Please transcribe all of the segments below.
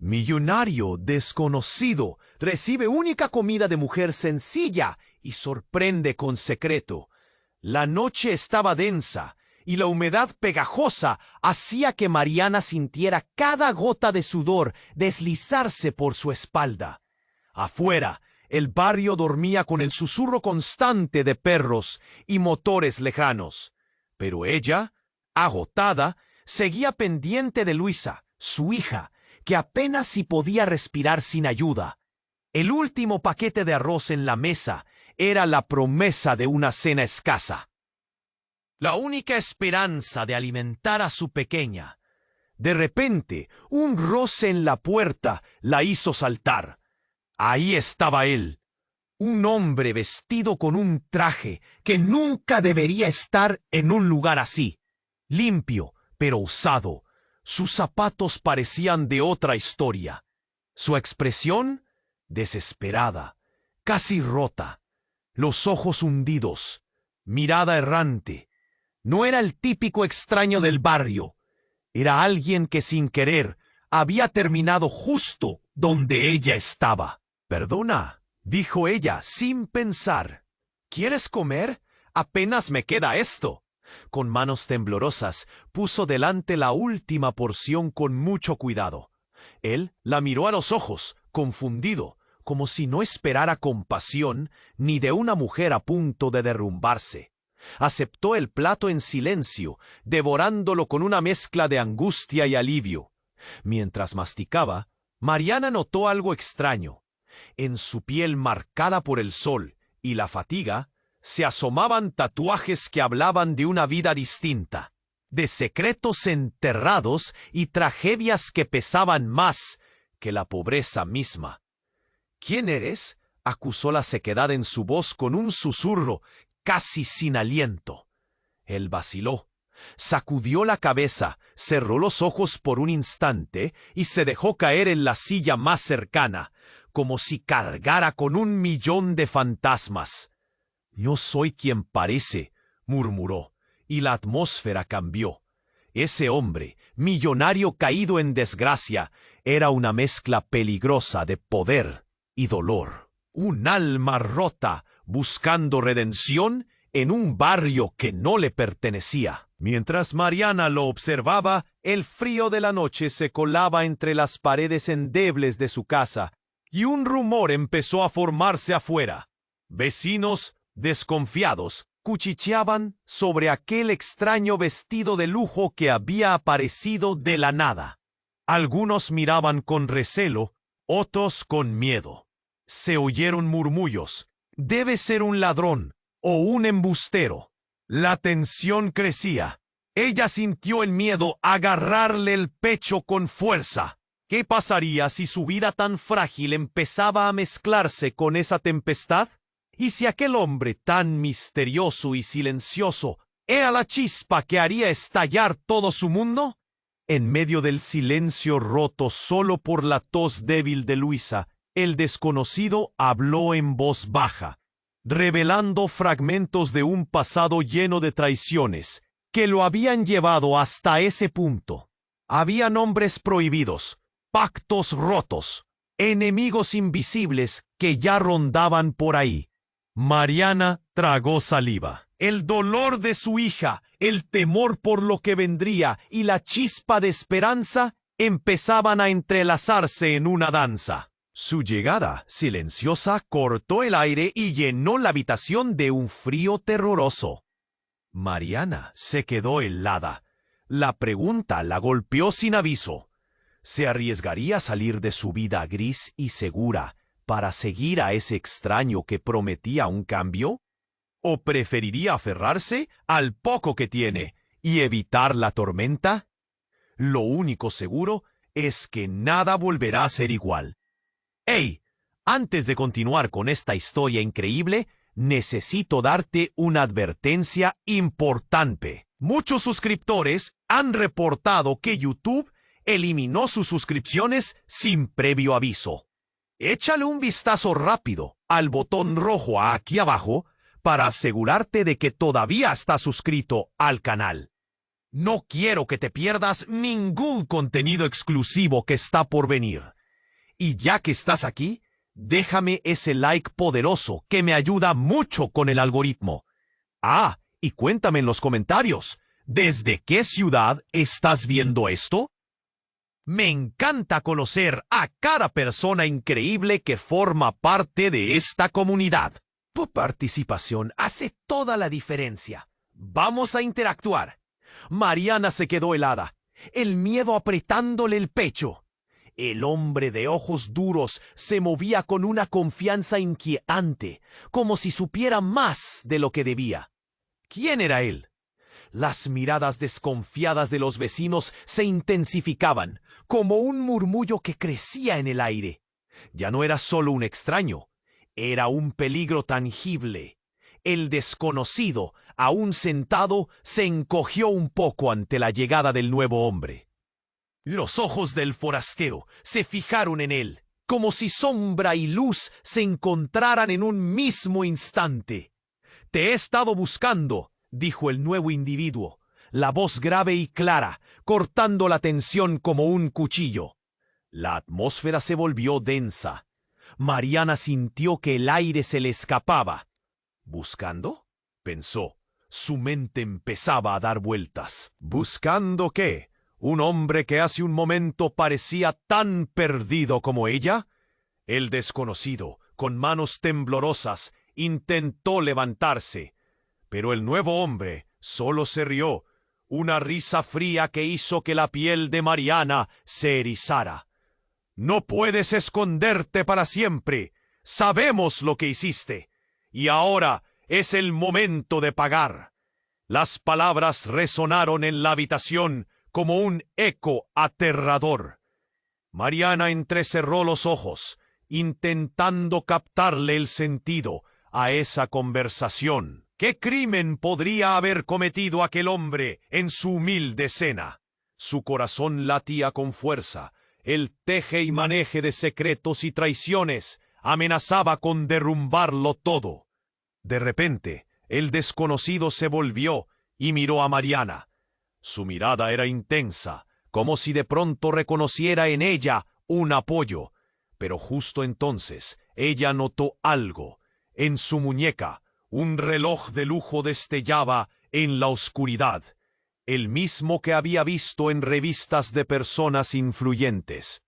Millonario desconocido recibe única comida de mujer sencilla y sorprende con secreto. La noche estaba densa y la humedad pegajosa hacía que Mariana sintiera cada gota de sudor deslizarse por su espalda. Afuera, el barrio dormía con el susurro constante de perros y motores lejanos. Pero ella, agotada, seguía pendiente de Luisa, su hija, que apenas si podía respirar sin ayuda. El último paquete de arroz en la mesa era la promesa de una cena escasa. La única esperanza de alimentar a su pequeña. De repente, un roce en la puerta la hizo saltar. Ahí estaba él, un hombre vestido con un traje que nunca debería estar en un lugar así. Limpio, pero usado. Sus zapatos parecían de otra historia. Su expresión, desesperada, casi rota. Los ojos hundidos, mirada errante. No era el típico extraño del barrio. Era alguien que sin querer había terminado justo donde ella estaba. «Perdona», dijo ella sin pensar. «¿Quieres comer? Apenas me queda esto». Con manos temblorosas puso delante la última porción con mucho cuidado. Él la miró a los ojos, confundido, como si no esperara compasión ni de una mujer a punto de derrumbarse. Aceptó el plato en silencio, devorándolo con una mezcla de angustia y alivio. Mientras masticaba, Mariana notó algo extraño. En su piel marcada por el sol y la fatiga, se asomaban tatuajes que hablaban de una vida distinta, de secretos enterrados y tragedias que pesaban más que la pobreza misma. «¿Quién eres?», acusó la sequedad en su voz con un susurro casi sin aliento. Él vaciló, sacudió la cabeza, cerró los ojos por un instante y se dejó caer en la silla más cercana, como si cargara con 1.000.000 de fantasmas. «No soy quien parece», murmuró, y la atmósfera cambió. Ese hombre, millonario caído en desgracia, era una mezcla peligrosa de poder y dolor. Un alma rota buscando redención en un barrio que no le pertenecía. Mientras Mariana lo observaba, el frío de la noche se colaba entre las paredes endebles de su casa, y un rumor empezó a formarse afuera. Vecinos, desconfiados, cuchicheaban sobre aquel extraño vestido de lujo que había aparecido de la nada. Algunos miraban con recelo, otros con miedo. Se oyeron murmullos. «Debe ser un ladrón o un embustero». La tensión crecía. Ella sintió el miedo agarrarle el pecho con fuerza. ¿Qué pasaría si su vida tan frágil empezaba a mezclarse con esa tempestad? ¿Y si aquel hombre tan misterioso y silencioso era la chispa que haría estallar todo su mundo? En medio del silencio roto solo por la tos débil de Luisa, el desconocido habló en voz baja, revelando fragmentos de un pasado lleno de traiciones que lo habían llevado hasta ese punto. Había nombres prohibidos, pactos rotos, enemigos invisibles que ya rondaban por ahí. Mariana tragó saliva. El dolor de su hija, el temor por lo que vendría y la chispa de esperanza empezaban a entrelazarse en una danza. Su llegada, silenciosa, cortó el aire y llenó la habitación de un frío terroroso. Mariana se quedó helada. La pregunta la golpeó sin aviso. ¿Se arriesgaría a salir de su vida gris y segura para seguir a ese extraño que prometía un cambio? ¿O preferiría aferrarse al poco que tiene y evitar la tormenta? Lo único seguro es que nada volverá a ser igual. ¡Hey! Antes de continuar con esta historia increíble, necesito darte una advertencia importante. Muchos suscriptores han reportado que YouTube eliminó sus suscripciones sin previo aviso. Échale un vistazo rápido al botón rojo aquí abajo para asegurarte de que todavía estás suscrito al canal. No quiero que te pierdas ningún contenido exclusivo que está por venir. Y ya que estás aquí, déjame ese like poderoso que me ayuda mucho con el algoritmo. Ah, y cuéntame en los comentarios, ¿desde qué ciudad estás viendo esto? Me encanta conocer a cada persona increíble que forma parte de esta comunidad. Tu participación hace toda la diferencia. Vamos a interactuar. Mariana se quedó helada, el miedo apretándole el pecho. El hombre de ojos duros se movía con una confianza inquietante, como si supiera más de lo que debía. ¿Quién era él? Las miradas desconfiadas de los vecinos se intensificaban, como un murmullo que crecía en el aire. Ya no era solo un extraño, era un peligro tangible. El desconocido, aún sentado, se encogió un poco ante la llegada del nuevo hombre. Los ojos del forastero se fijaron en él, como si sombra y luz se encontraran en un mismo instante. «Te he estado buscando», dijo el nuevo individuo, la voz grave y clara, cortando la tensión como un cuchillo. La atmósfera se volvió densa. Mariana sintió que el aire se le escapaba. ¿Buscando?, pensó. Su mente empezaba a dar vueltas. ¿Buscando qué? ¿Un hombre que hace un momento parecía tan perdido como ella? El desconocido, con manos temblorosas, intentó levantarse, pero el nuevo hombre solo se rió, una risa fría que hizo que la piel de Mariana se erizara. «No puedes esconderte para siempre. Sabemos lo que hiciste, y ahora es el momento de pagar». Las palabras resonaron en la habitación como un eco aterrador. Mariana entrecerró los ojos, intentando captarle el sentido a esa conversación. ¿Qué crimen podría haber cometido aquel hombre en su humilde cena? Su corazón latía con fuerza. El teje y maneje de secretos y traiciones amenazaba con derrumbarlo todo. De repente, el desconocido se volvió y miró a Mariana. Su mirada era intensa, como si de pronto reconociera en ella un apoyo. Pero justo entonces, ella notó algo. En su muñeca, un reloj de lujo destellaba en la oscuridad, el mismo que había visto en revistas de personas influyentes.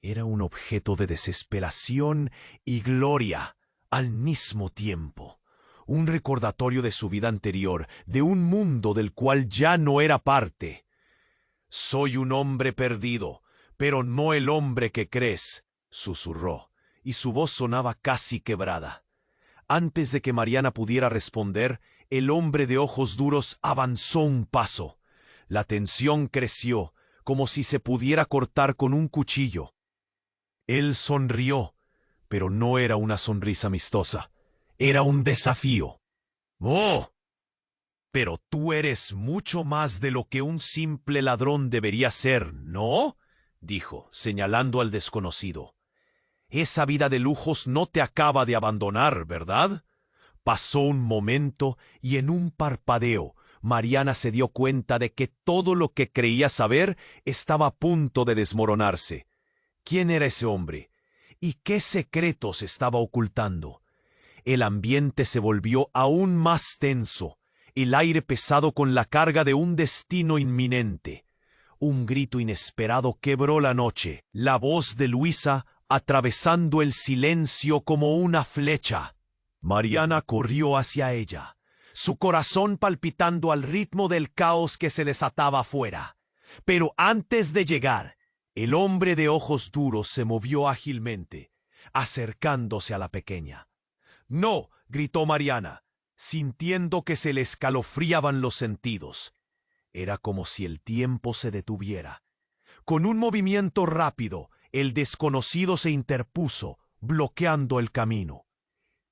Era un objeto de desesperación y gloria al mismo tiempo. Un recordatorio de su vida anterior, de un mundo del cual ya no era parte. «Soy un hombre perdido, pero no el hombre que crees», susurró, y su voz sonaba casi quebrada. Antes de que Mariana pudiera responder, el hombre de ojos duros avanzó un paso. La tensión creció, como si se pudiera cortar con un cuchillo. Él sonrió, pero no era una sonrisa amistosa. Era un desafío. «Oh, pero tú eres mucho más de lo que un simple ladrón debería ser, ¿no?», dijo, señalando al desconocido. «Esa vida de lujos no te acaba de abandonar, ¿verdad?». Pasó un momento y en un parpadeo, Mariana se dio cuenta de que todo lo que creía saber estaba a punto de desmoronarse. ¿Quién era ese hombre? ¿Y qué secretos estaba ocultando? El ambiente se volvió aún más tenso, el aire pesado con la carga de un destino inminente. Un grito inesperado quebró la noche, la voz de Luisa atravesando el silencio como una flecha. Mariana corrió hacia ella, su corazón palpitando al ritmo del caos que se desataba afuera. Pero antes de llegar, el hombre de ojos duros se movió ágilmente, acercándose a la pequeña. «No», gritó Mariana, sintiendo que se le escalofriaban los sentidos. Era como si el tiempo se detuviera. Con un movimiento rápido, el desconocido se interpuso, bloqueando el camino.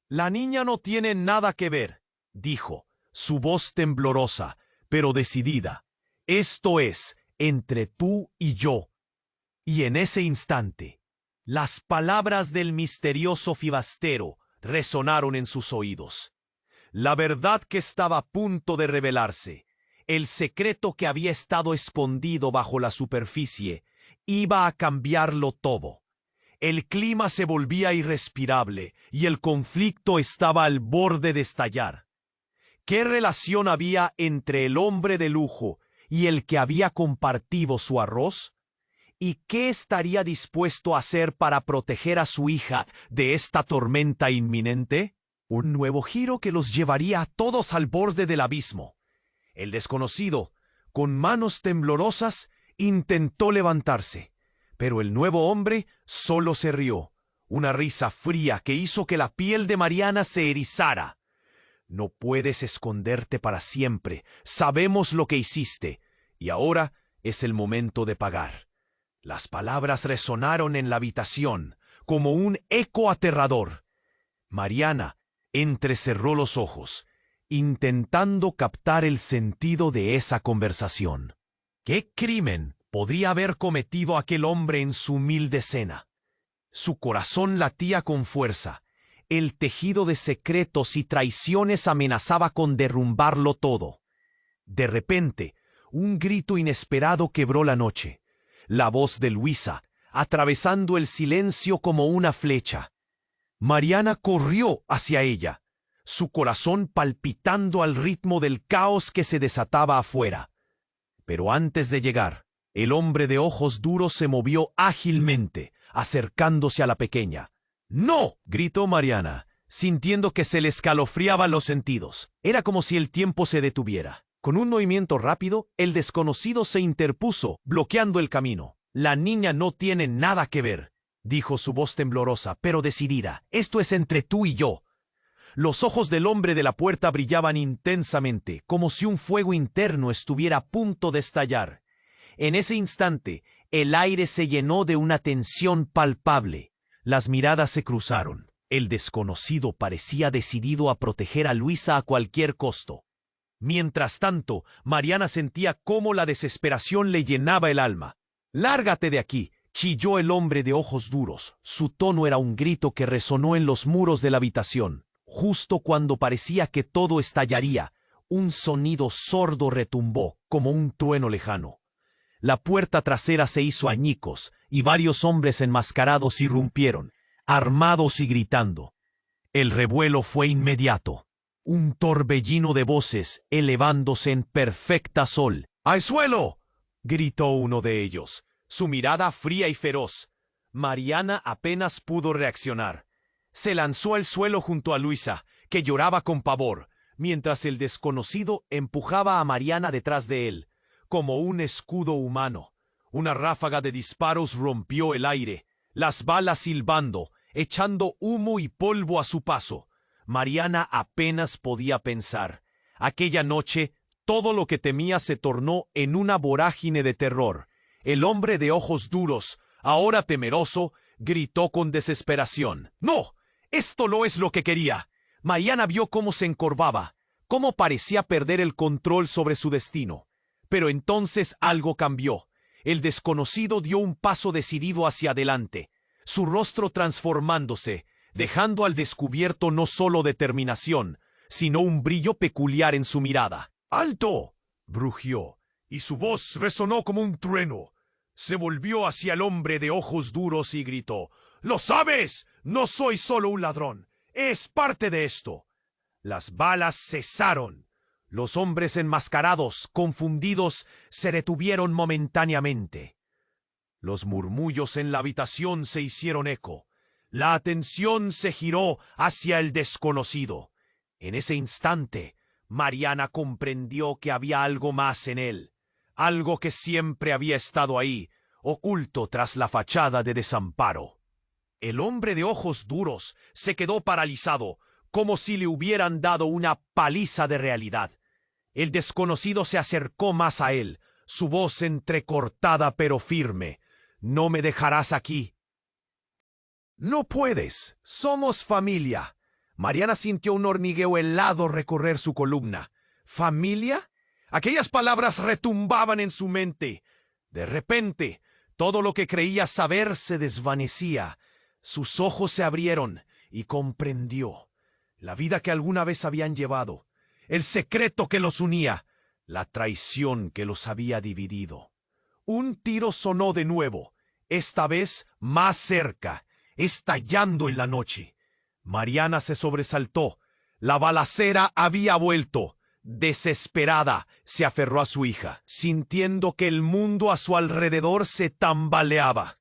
«La niña no tiene nada que ver», dijo, su voz temblorosa, pero decidida. «Esto es entre tú y yo». Y en ese instante, las palabras del misterioso fibastero resonaron en sus oídos. La verdad que estaba a punto de revelarse, el secreto que había estado escondido bajo la superficie, iba a cambiarlo todo. El clima se volvía irrespirable y el conflicto estaba al borde de estallar. ¿Qué relación había entre el hombre de lujo y el que había compartido su arroz? ¿Y qué estaría dispuesto a hacer para proteger a su hija de esta tormenta inminente? Un nuevo giro que los llevaría a todos al borde del abismo. El desconocido, con manos temblorosas, intentó levantarse, pero el nuevo hombre solo se rió, una risa fría que hizo que la piel de Mariana se erizara. No puedes esconderte para siempre, sabemos lo que hiciste, y ahora es el momento de pagar. Las palabras resonaron en la habitación, como un eco aterrador. Mariana entrecerró los ojos, intentando captar el sentido de esa conversación. ¿Qué crimen podría haber cometido aquel hombre en su humilde cena? Su corazón latía con fuerza. El tejido de secretos y traiciones amenazaba con derrumbarlo todo. De repente, un grito inesperado quebró la noche. La voz de Luisa, atravesando el silencio como una flecha. Mariana corrió hacia ella, su corazón palpitando al ritmo del caos que se desataba afuera. Pero antes de llegar, el hombre de ojos duros se movió ágilmente, acercándose a la pequeña. ¡No!, gritó Mariana, sintiendo que se le escalofriaban los sentidos. Era como si el tiempo se detuviera. Con un movimiento rápido, el desconocido se interpuso, bloqueando el camino. «La niña no tiene nada que ver», dijo su voz temblorosa, pero decidida. «Esto es entre tú y yo». Los ojos del hombre de la puerta brillaban intensamente, como si un fuego interno estuviera a punto de estallar. En ese instante, el aire se llenó de una tensión palpable. Las miradas se cruzaron. El desconocido parecía decidido a proteger a Luisa a cualquier costo. Mientras tanto, Mariana sentía cómo la desesperación le llenaba el alma. «Lárgate de aquí», chilló el hombre de ojos duros. Su tono era un grito que resonó en los muros de la habitación. Justo cuando parecía que todo estallaría, un sonido sordo retumbó, como un trueno lejano. La puerta trasera se hizo añicos, y varios hombres enmascarados irrumpieron, armados y gritando. El revuelo fue inmediato. Un torbellino de voces elevándose en perfecta sol. «¡Al suelo!», gritó uno de ellos, su mirada fría y feroz. Mariana apenas pudo reaccionar. Se lanzó al suelo junto a Luisa, que lloraba con pavor, mientras el desconocido empujaba a Mariana detrás de él, como un escudo humano. Una ráfaga de disparos rompió el aire, las balas silbando, echando humo y polvo a su paso. Mariana apenas podía pensar. Aquella noche, todo lo que temía se tornó en una vorágine de terror. El hombre de ojos duros, ahora temeroso, gritó con desesperación. «¡No! Esto no es lo que quería». Mariana vio cómo se encorvaba, cómo parecía perder el control sobre su destino. Pero entonces algo cambió. El desconocido dio un paso decidido hacia adelante, su rostro transformándose, dejando al descubierto no solo determinación, sino un brillo peculiar en su mirada. «¡Alto!», rugió, y su voz resonó como un trueno. Se volvió hacia el hombre de ojos duros y gritó. «¡Lo sabes! No soy solo un ladrón. Es parte de esto». Las balas cesaron. Los hombres enmascarados, confundidos, se detuvieron momentáneamente. Los murmullos en la habitación se hicieron eco. La atención se giró hacia el desconocido. En ese instante, Mariana comprendió que había algo más en él, algo que siempre había estado ahí, oculto tras la fachada de desamparo. El hombre de ojos duros se quedó paralizado, como si le hubieran dado una paliza de realidad. El desconocido se acercó más a él, su voz entrecortada pero firme. «¿No me dejarás aquí?». «No puedes. Somos familia». Mariana sintió un hormigueo helado recorrer su columna. ¿Familia? Aquellas palabras retumbaban en su mente. De repente, todo lo que creía saber se desvanecía. Sus ojos se abrieron y comprendió. La vida que alguna vez habían llevado, el secreto que los unía, la traición que los había dividido. Un tiro sonó de nuevo, esta vez más cerca, estallando en la noche. Mariana se sobresaltó. La balacera había vuelto. Desesperada, se aferró a su hija, sintiendo que el mundo a su alrededor se tambaleaba.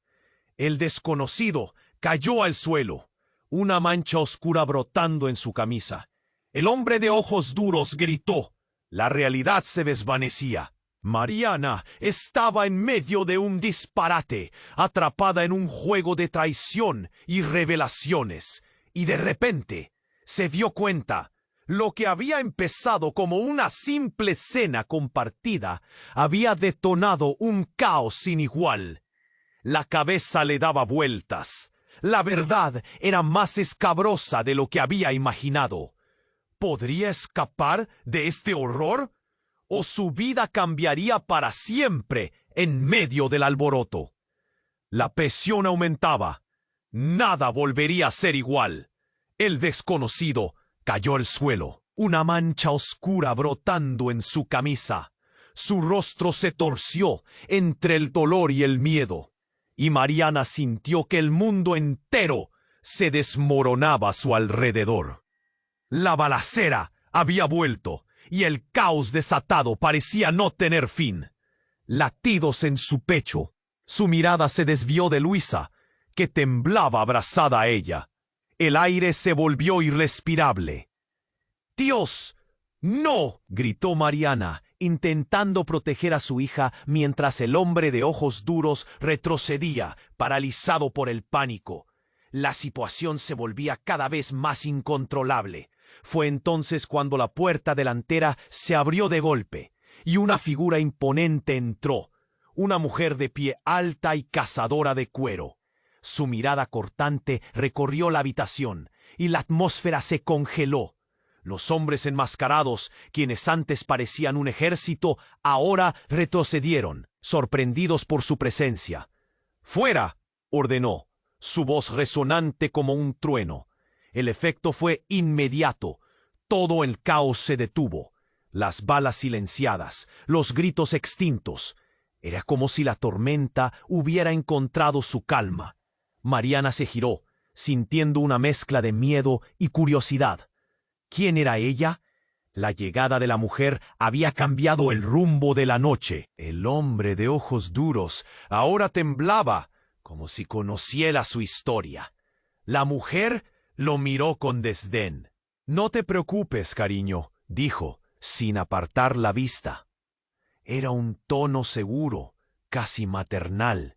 El desconocido cayó al suelo, una mancha oscura brotando en su camisa. El hombre de ojos duros gritó. La realidad se desvanecía. Mariana estaba en medio de un disparate, atrapada en un juego de traición y revelaciones, y de repente se dio cuenta. Lo que había empezado como una simple cena compartida había detonado un caos sin igual. La cabeza le daba vueltas. La verdad era más escabrosa de lo que había imaginado. ¿Podría escapar de este horror? ¿O su vida cambiaría para siempre en medio del alboroto? La presión aumentaba. Nada volvería a ser igual. El desconocido cayó al suelo, una mancha oscura brotando en su camisa. Su rostro se torció entre el dolor y el miedo, y Mariana sintió que el mundo entero se desmoronaba a su alrededor. La balacera había vuelto, y el caos desatado parecía no tener fin. Latidos en su pecho, su mirada se desvió de Luisa, que temblaba abrazada a ella. El aire se volvió irrespirable. ¡Dios! ¡No!, gritó Mariana, intentando proteger a su hija mientras el hombre de ojos duros retrocedía, paralizado por el pánico. La situación se volvía cada vez más incontrolable. Fue entonces cuando la puerta delantera se abrió de golpe, y una figura imponente entró, una mujer de pie alta y cazadora de cuero. Su mirada cortante recorrió la habitación, y la atmósfera se congeló. Los hombres enmascarados, quienes antes parecían un ejército, ahora retrocedieron, sorprendidos por su presencia. ¡Fuera!, ordenó, su voz resonante como un trueno. El efecto fue inmediato. Todo el caos se detuvo. Las balas silenciadas, los gritos extintos. Era como si la tormenta hubiera encontrado su calma. Mariana se giró, sintiendo una mezcla de miedo y curiosidad. ¿Quién era ella? La llegada de la mujer había cambiado el rumbo de la noche. El hombre de ojos duros ahora temblaba, como si conociera su historia. La mujer lo miró con desdén. «No te preocupes, cariño», dijo, sin apartar la vista. Era un tono seguro, casi maternal,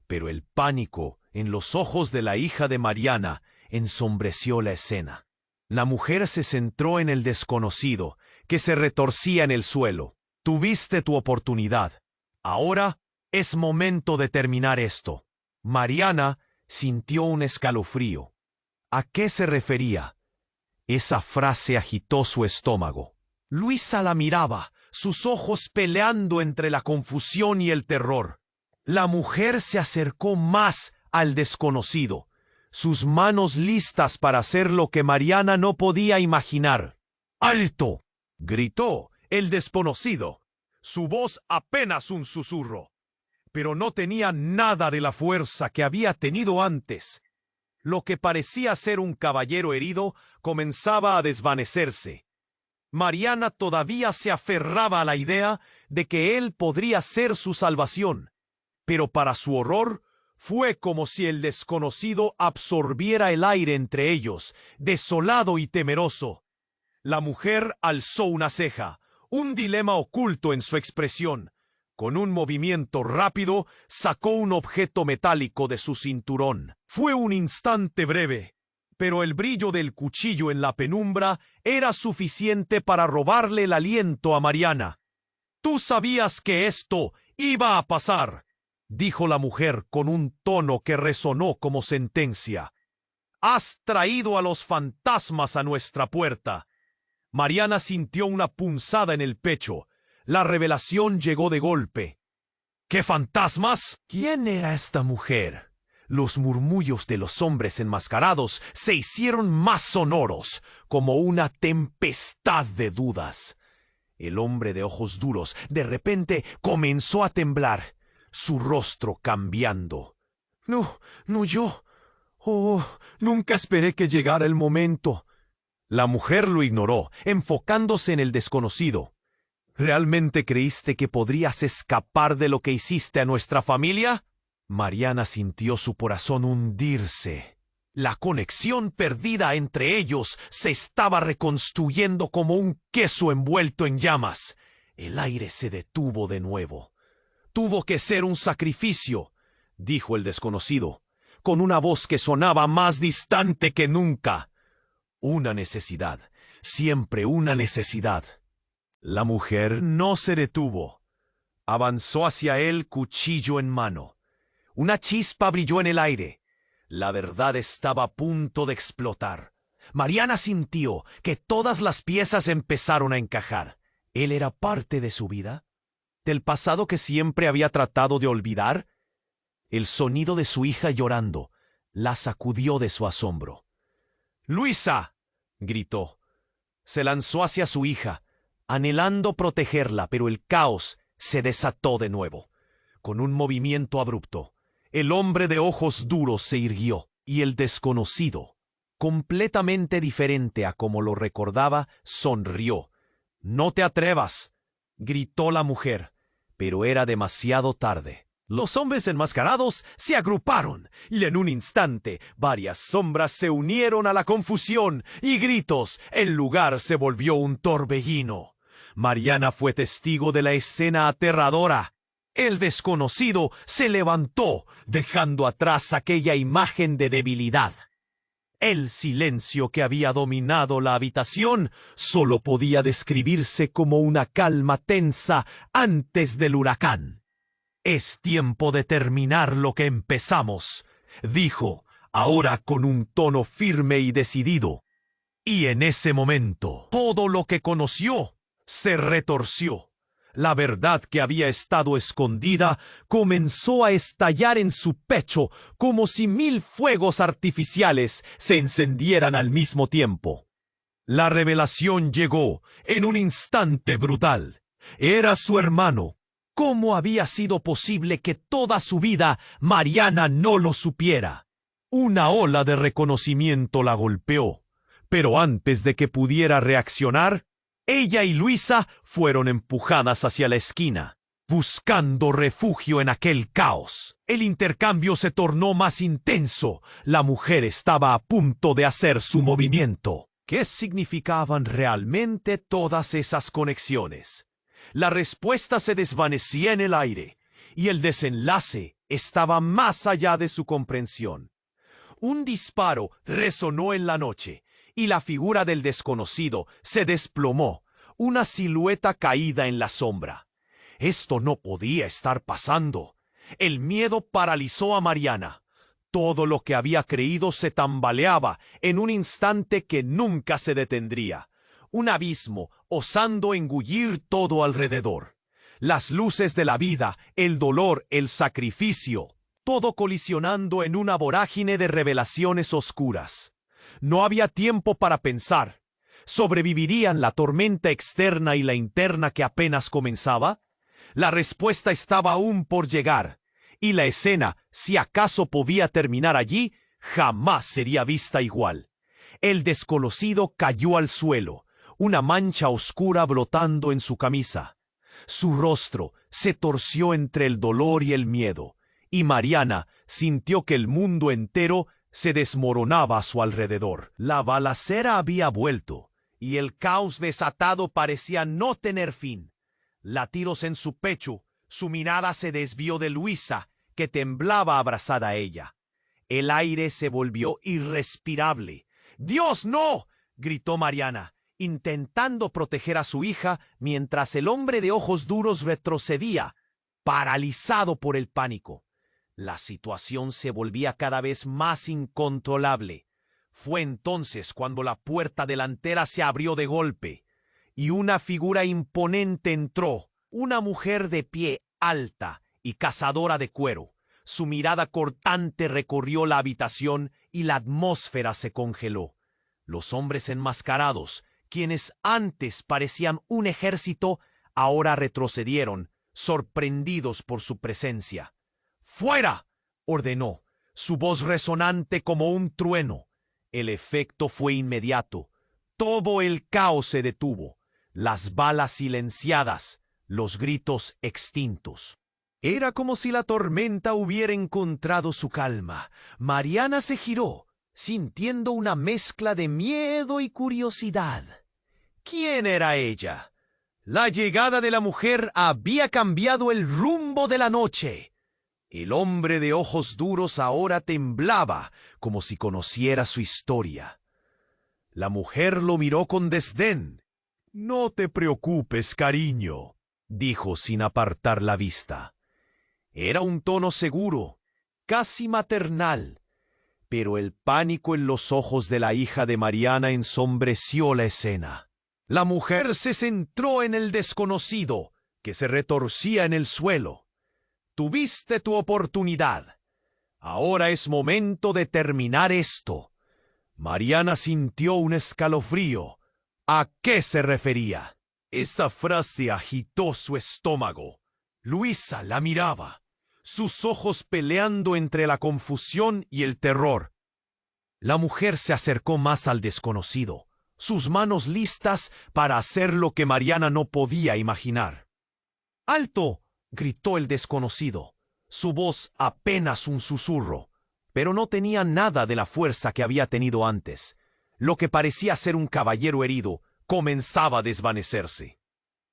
pero el pánico en los ojos de la hija de Mariana ensombreció la escena. La mujer se centró en el desconocido, que se retorcía en el suelo. «Tuviste tu oportunidad. Ahora es momento de terminar esto». Mariana sintió un escalofrío. ¿A qué se refería? Esa frase agitó su estómago. Luisa la miraba, sus ojos peleando entre la confusión y el terror. La mujer se acercó más al desconocido, sus manos listas para hacer lo que Mariana no podía imaginar. «¡Alto!», gritó el desconocido, su voz apenas un susurro, pero no tenía nada de la fuerza que había tenido antes. Lo que parecía ser un caballero herido comenzaba a desvanecerse. Mariana todavía se aferraba a la idea de que él podría ser su salvación, pero para su horror, fue como si el desconocido absorbiera el aire entre ellos, desolado y temeroso. La mujer alzó una ceja, un dilema oculto en su expresión. Con un movimiento rápido, sacó un objeto metálico de su cinturón. Fue un instante breve, pero el brillo del cuchillo en la penumbra era suficiente para robarle el aliento a Mariana. «Tú sabías que esto iba a pasar», dijo la mujer con un tono que resonó como sentencia. «Has traído a los fantasmas a nuestra puerta». Mariana sintió una punzada en el pecho. La revelación llegó de golpe. ¿Qué fantasmas? ¿Quién era esta mujer? Los murmullos de los hombres enmascarados se hicieron más sonoros, como una tempestad de dudas. El hombre de ojos duros de repente comenzó a temblar, su rostro cambiando. No yo. Oh, nunca esperé que llegara el momento. La mujer lo ignoró, enfocándose en el desconocido. ¿Realmente creíste que podrías escapar de lo que hiciste a nuestra familia? Mariana sintió su corazón hundirse. La conexión perdida entre ellos se estaba reconstruyendo como un queso envuelto en llamas. El aire se detuvo de nuevo. Tuvo que ser un sacrificio, dijo el desconocido, con una voz que sonaba más distante que nunca. Una necesidad, siempre una necesidad. La mujer no se detuvo. Avanzó hacia él, cuchillo en mano. Una chispa brilló en el aire. La verdad estaba a punto de explotar. Mariana sintió que todas las piezas empezaron a encajar. ¿Él era parte de su vida? ¿Del pasado que siempre había tratado de olvidar? El sonido de su hija llorando la sacudió de su asombro. ¡Luisa!, gritó. Se lanzó hacia su hija, anhelando protegerla, pero el caos se desató de nuevo. Con un movimiento abrupto, el hombre de ojos duros se irguió, y el desconocido, completamente diferente a como lo recordaba, sonrió. «¡No te atrevas!», gritó la mujer, pero era demasiado tarde. Los hombres enmascarados se agruparon, y en un instante varias sombras se unieron a la confusión y gritos. El lugar se volvió un torbellino. Mariana fue testigo de la escena aterradora. El desconocido se levantó, dejando atrás aquella imagen de debilidad. El silencio que había dominado la habitación solo podía describirse como una calma tensa antes del huracán. «Es tiempo de terminar lo que empezamos», dijo, ahora con un tono firme y decidido. Y en ese momento, todo lo que conoció se retorció. La verdad que había estado escondida comenzó a estallar en su pecho como si 1000 fuegos artificiales se encendieran al mismo tiempo. La revelación llegó en un instante brutal. Era su hermano. ¿Cómo había sido posible que toda su vida Mariana no lo supiera? Una ola de reconocimiento la golpeó, pero antes de que pudiera reaccionar, ella y Luisa fueron empujadas hacia la esquina, buscando refugio en aquel caos. El intercambio se tornó más intenso. La mujer estaba a punto de hacer su movimiento. ¿Qué significaban realmente todas esas conexiones? La respuesta se desvanecía en el aire, y el desenlace estaba más allá de su comprensión. Un disparo resonó en la noche, y la figura del desconocido se desplomó, una silueta caída en la sombra. Esto no podía estar pasando. El miedo paralizó a Mariana. Todo lo que había creído se tambaleaba en un instante que nunca se detendría. Un abismo osando engullir todo alrededor. Las luces de la vida, el dolor, el sacrificio, todo colisionando en una vorágine de revelaciones oscuras. No había tiempo para pensar. ¿Sobrevivirían la tormenta externa y la interna que apenas comenzaba? La respuesta estaba aún por llegar, y la escena, si acaso podía terminar allí, jamás sería vista igual. El desconocido cayó al suelo, una mancha oscura brotando en su camisa. Su rostro se torció entre el dolor y el miedo, y Mariana sintió que el mundo entero se desmoronaba a su alrededor. La balacera había vuelto, y el caos desatado parecía no tener fin. Latidos en su pecho, su mirada se desvió de Luisa, que temblaba abrazada a ella. El aire se volvió irrespirable. «¡Dios, no!», gritó Mariana, intentando proteger a su hija mientras el hombre de ojos duros retrocedía, paralizado por el pánico. La situación se volvía cada vez más incontrolable. Fue entonces cuando la puerta delantera se abrió de golpe, y una figura imponente entró, una mujer de pie, alta y cazadora de cuero. Su mirada cortante recorrió la habitación y la atmósfera se congeló. Los hombres enmascarados, quienes antes parecían un ejército, ahora retrocedieron, sorprendidos por su presencia. «¡Fuera!», ordenó. su voz resonante como un trueno. El efecto fue inmediato. Todo el caos se detuvo, las balas silenciadas, los gritos extintos. Era como si la tormenta hubiera encontrado su calma. Mariana se giró, sintiendo una mezcla de miedo y curiosidad. ¿Quién era ella? La llegada de la mujer había cambiado el rumbo de la noche. El hombre de ojos duros ahora temblaba, como si conociera su historia. La mujer lo miró con desdén. «No te preocupes, cariño», dijo sin apartar la vista. Era un tono seguro, casi maternal, pero el pánico en los ojos de la hija de Mariana ensombreció la escena. La mujer se centró en el desconocido, que se retorcía en el suelo. «Tuviste tu oportunidad. Ahora es momento de terminar esto». Mariana sintió un escalofrío. ¿A qué se refería? Esta frase agitó su estómago. Luisa la miraba, sus ojos peleando entre la confusión y el terror. La mujer se acercó más al desconocido, sus manos listas para hacer lo que Mariana no podía imaginar. «¡Alto!», gritó el desconocido, su voz apenas un susurro, pero no tenía nada de la fuerza que había tenido antes. Lo que parecía ser un caballero herido comenzaba a desvanecerse.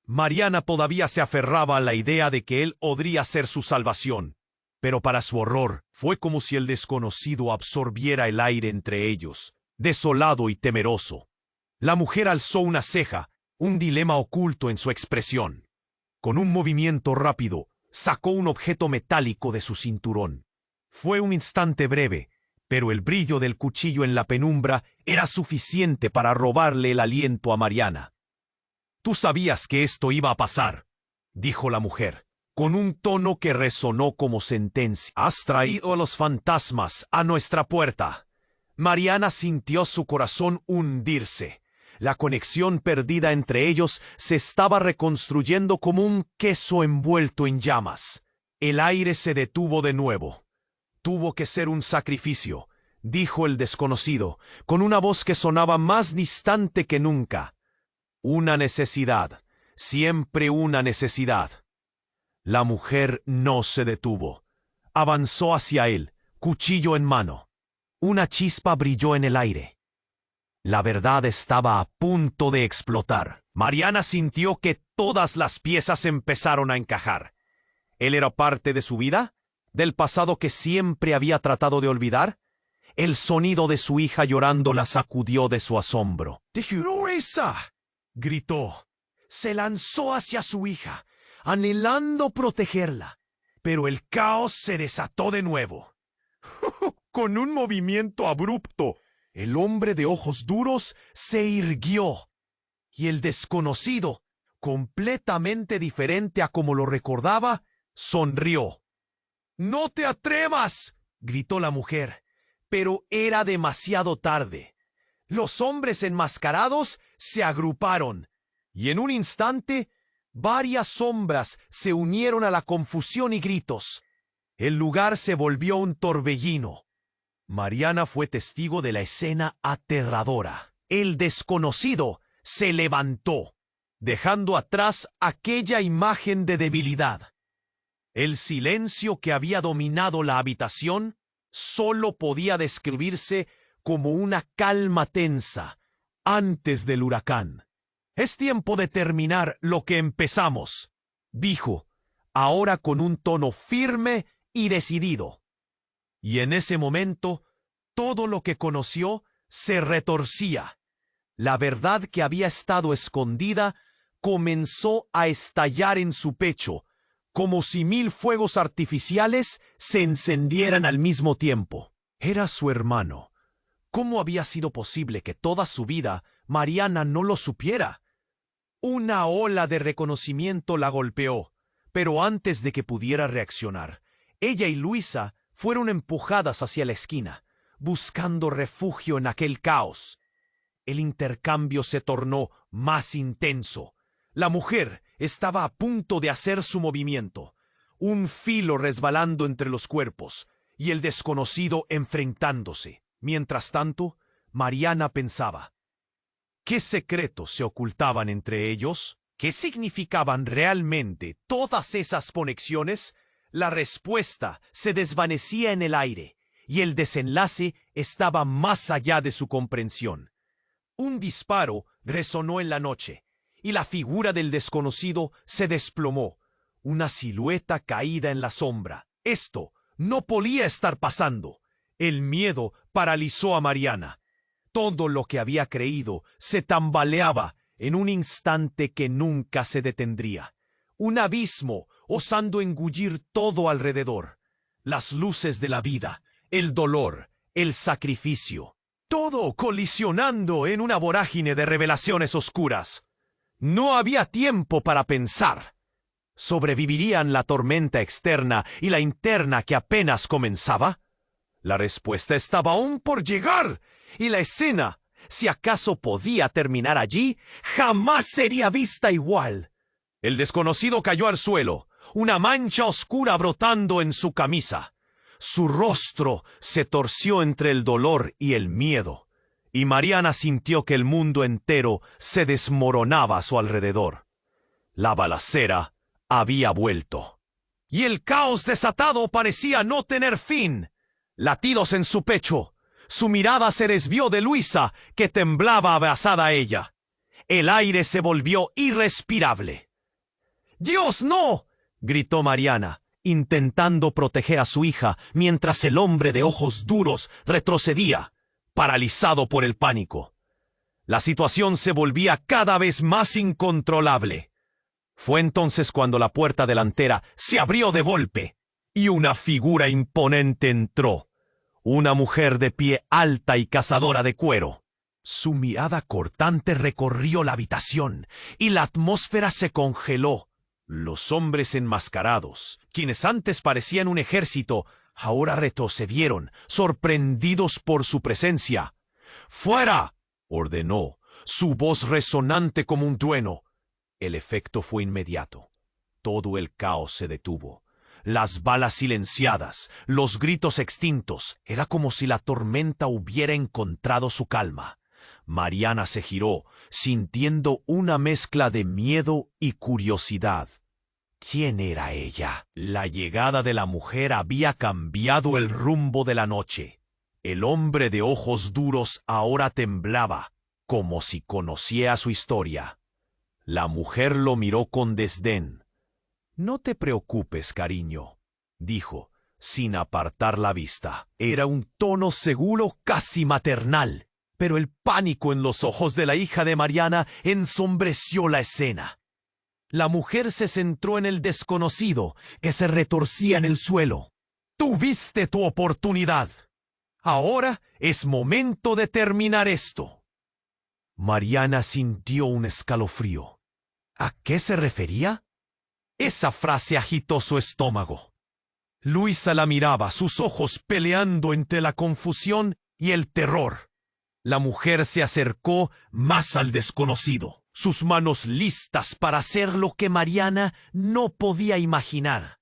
Mariana todavía se aferraba a la idea de que él podría ser su salvación, pero para su horror fue como si el desconocido absorbiera el aire entre ellos, desolado y temeroso. La mujer alzó una ceja, un dilema oculto en su expresión. Con un movimiento rápido, sacó un objeto metálico de su cinturón. Fue un instante breve, pero el brillo del cuchillo en la penumbra era suficiente para robarle el aliento a Mariana. «Tú sabías que esto iba a pasar», dijo la mujer, con un tono que resonó como sentencia. «Has traído a los fantasmas a nuestra puerta». Mariana sintió su corazón hundirse. La conexión perdida entre ellos se estaba reconstruyendo como un queso envuelto en llamas. El aire se detuvo de nuevo. «Tuvo que ser un sacrificio», dijo el desconocido, con una voz que sonaba más distante que nunca. «Una necesidad, siempre una necesidad». La mujer no se detuvo. Avanzó hacia él, cuchillo en mano. Una chispa brilló en el aire. La verdad estaba a punto de explotar. Mariana sintió que todas las piezas empezaron a encajar. ¿Él era parte de su vida? ¿Del pasado que siempre había tratado de olvidar? El sonido de su hija llorando la sacudió de su asombro. «¡Te juró esa!», gritó. Se lanzó hacia su hija, anhelando protegerla. Pero el caos se desató de nuevo. Con un movimiento abrupto, el hombre de ojos duros se irguió. Y el desconocido, completamente diferente a como lo recordaba, sonrió. «¡No te atrevas!», gritó la mujer, pero era demasiado tarde. Los hombres enmascarados se agruparon, y en un instante, varias sombras se unieron a la confusión y gritos. El lugar se volvió un torbellino. Mariana fue testigo de la escena aterradora. El desconocido se levantó, dejando atrás aquella imagen de debilidad. El silencio que había dominado la habitación solo podía describirse como una calma tensa antes del huracán. «Es tiempo de terminar lo que empezamos», dijo, ahora con un tono firme y decidido. Y en ese momento, todo lo que conoció se retorcía. La verdad que había estado escondida comenzó a estallar en su pecho, como si 1000 fuegos artificiales se encendieran al mismo tiempo. Era su hermano. ¿Cómo había sido posible que toda su vida Mariana no lo supiera? Una ola de reconocimiento la golpeó, pero antes de que pudiera reaccionar, ella y Luisa fueron empujadas hacia la esquina, buscando refugio en aquel caos. El intercambio se tornó más intenso. La mujer estaba a punto de hacer su movimiento, un filo resbalando entre los cuerpos, y el desconocido enfrentándose. Mientras tanto, Mariana pensaba, ¿qué secretos se ocultaban entre ellos? ¿Qué significaban realmente todas esas conexiones? La respuesta se desvanecía en el aire, y el desenlace estaba más allá de su comprensión. Un disparo resonó en la noche, y la figura del desconocido se desplomó, una silueta caída en la sombra. Esto no podía estar pasando. El miedo paralizó a Mariana. Todo lo que había creído se tambaleaba en un instante que nunca se detendría. Un abismo osando engullir todo alrededor. Las luces de la vida, el dolor, el sacrificio. Todo colisionando en una vorágine de revelaciones oscuras. No había tiempo para pensar. ¿Sobrevivirían la tormenta externa y la interna que apenas comenzaba? La respuesta estaba aún por llegar, y la escena, si acaso podía terminar allí, jamás sería vista igual. El desconocido cayó al suelo, una mancha oscura brotando en su camisa. Su rostro se torció entre el dolor y el miedo, y Mariana sintió que el mundo entero se desmoronaba a su alrededor. La balacera había vuelto, y el caos desatado parecía no tener fin. Latidos en su pecho, su mirada se desvió de Luisa, que temblaba abrazada a ella. El aire se volvió irrespirable. ¡Dios, no!, gritó Mariana, intentando proteger a su hija, mientras el hombre de ojos duros retrocedía, paralizado por el pánico. La situación se volvía cada vez más incontrolable. Fue entonces cuando la puerta delantera se abrió de golpe, y una figura imponente entró. Una mujer de pie alta y cazadora de cuero. Su mirada cortante recorrió la habitación, y la atmósfera se congeló. Los hombres enmascarados, quienes antes parecían un ejército, ahora retrocedieron, sorprendidos por su presencia. ¡Fuera!, ordenó, su voz resonante como un trueno. El efecto fue inmediato. Todo el caos se detuvo. Las balas silenciadas, los gritos extintos. Era como si la tormenta hubiera encontrado su calma. Mariana se giró, sintiendo una mezcla de miedo y curiosidad. ¿Quién era ella? La llegada de la mujer había cambiado el rumbo de la noche. El hombre de ojos duros ahora temblaba, como si conocía su historia. La mujer lo miró con desdén. «No te preocupes, cariño», dijo, sin apartar la vista. Era un tono seguro, casi maternal, pero el pánico en los ojos de la hija de Mariana ensombreció la escena. La mujer se centró en el desconocido, que se retorcía en el suelo. «Tuviste tu oportunidad. Ahora es momento de terminar esto». Mariana sintió un escalofrío. ¿A qué se refería? Esa frase agitó su estómago. Luisa la miraba, sus ojos peleando entre la confusión y el terror. La mujer se acercó más al desconocido, sus manos listas para hacer lo que Mariana no podía imaginar.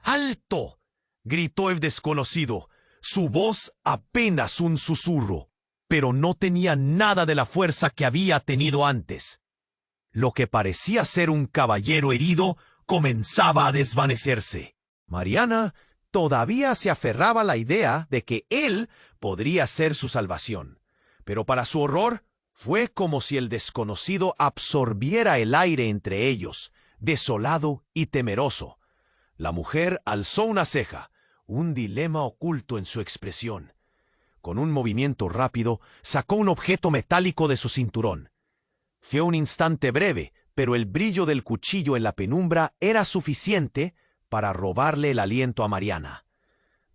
¡Alto!, gritó el desconocido, su voz apenas un susurro, pero no tenía nada de la fuerza que había tenido antes. Lo que parecía ser un caballero herido comenzaba a desvanecerse. Mariana todavía se aferraba a la idea de que él podría ser su salvación, pero para su horror fue como si el desconocido absorbiera el aire entre ellos, desolado y temeroso. La mujer alzó una ceja, un dilema oculto en su expresión. Con un movimiento rápido, sacó un objeto metálico de su cinturón. Fue un instante breve, pero el brillo del cuchillo en la penumbra era suficiente para robarle el aliento a Mariana.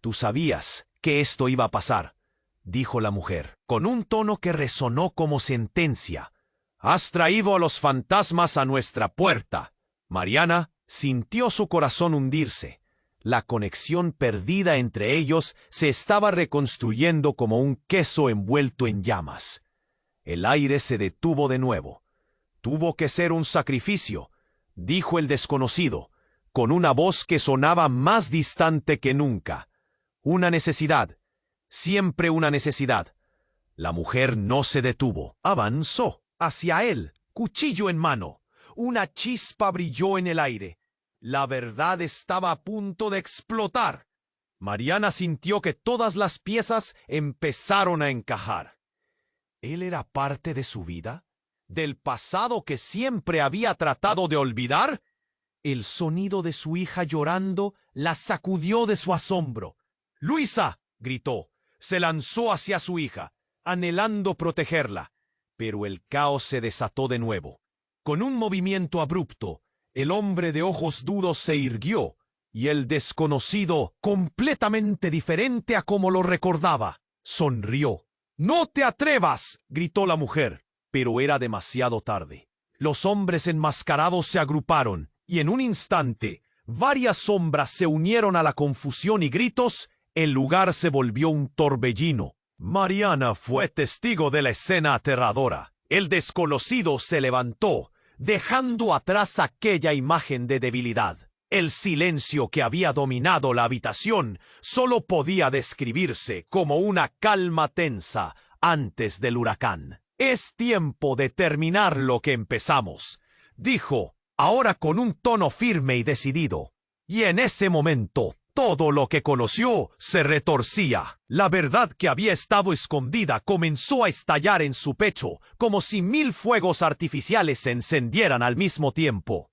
«Tú sabías que esto iba a pasar», dijo la mujer, con un tono que resonó como sentencia. «Has traído a los fantasmas a nuestra puerta». Mariana sintió su corazón hundirse. La conexión perdida entre ellos se estaba reconstruyendo como un queso envuelto en llamas. El aire se detuvo de nuevo. «Tuvo que ser un sacrificio», dijo el desconocido, con una voz que sonaba más distante que nunca. Una necesidad. Siempre una necesidad. La mujer no se detuvo. Avanzó hacia él, cuchillo en mano. Una chispa brilló en el aire. La verdad estaba a punto de explotar. Mariana sintió que todas las piezas empezaron a encajar. ¿Él era parte de su vida? ¿Del pasado que siempre había tratado de olvidar? El sonido de su hija llorando la sacudió de su asombro. ¡Luisa!, gritó. Se lanzó hacia su hija, anhelando protegerla. Pero el caos se desató de nuevo. Con un movimiento abrupto, el hombre de ojos duros se irguió, y el desconocido, completamente diferente a como lo recordaba, sonrió. «¡No te atrevas!», gritó la mujer, pero era demasiado tarde. Los hombres enmascarados se agruparon, y en un instante, varias sombras se unieron a la confusión y gritos. El lugar se volvió un torbellino. Mariana fue testigo de la escena aterradora. El desconocido se levantó, dejando atrás aquella imagen de debilidad. El silencio que había dominado la habitación solo podía describirse como una calma tensa antes del huracán. «Es tiempo de terminar lo que empezamos», dijo, ahora con un tono firme y decidido. Y en ese momento, todo lo que conoció se retorcía. La verdad que había estado escondida comenzó a estallar en su pecho, como si 1000 fuegos artificiales se encendieran al mismo tiempo.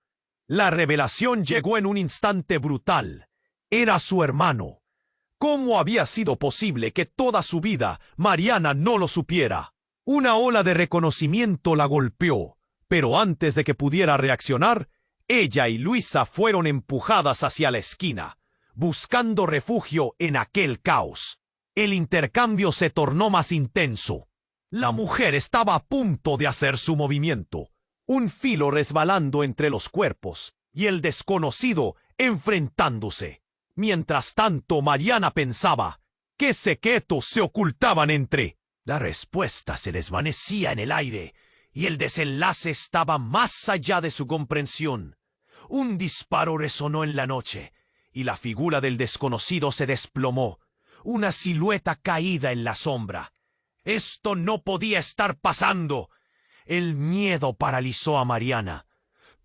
La revelación llegó en un instante brutal. Era su hermano. ¿Cómo había sido posible que toda su vida Mariana no lo supiera? Una ola de reconocimiento la golpeó, pero antes de que pudiera reaccionar, ella y Luisa fueron empujadas hacia la esquina, buscando refugio en aquel caos. El intercambio se tornó más intenso. La mujer estaba a punto de hacer su movimiento, un filo resbalando entre los cuerpos, y el desconocido enfrentándose. Mientras tanto, Mariana pensaba, ¿qué secretos se ocultaban entre? La respuesta se desvanecía en el aire, y el desenlace estaba más allá de su comprensión. Un disparo resonó en la noche, y la figura del desconocido se desplomó, una silueta caída en la sombra. Esto no podía estar pasando. El miedo paralizó a Mariana.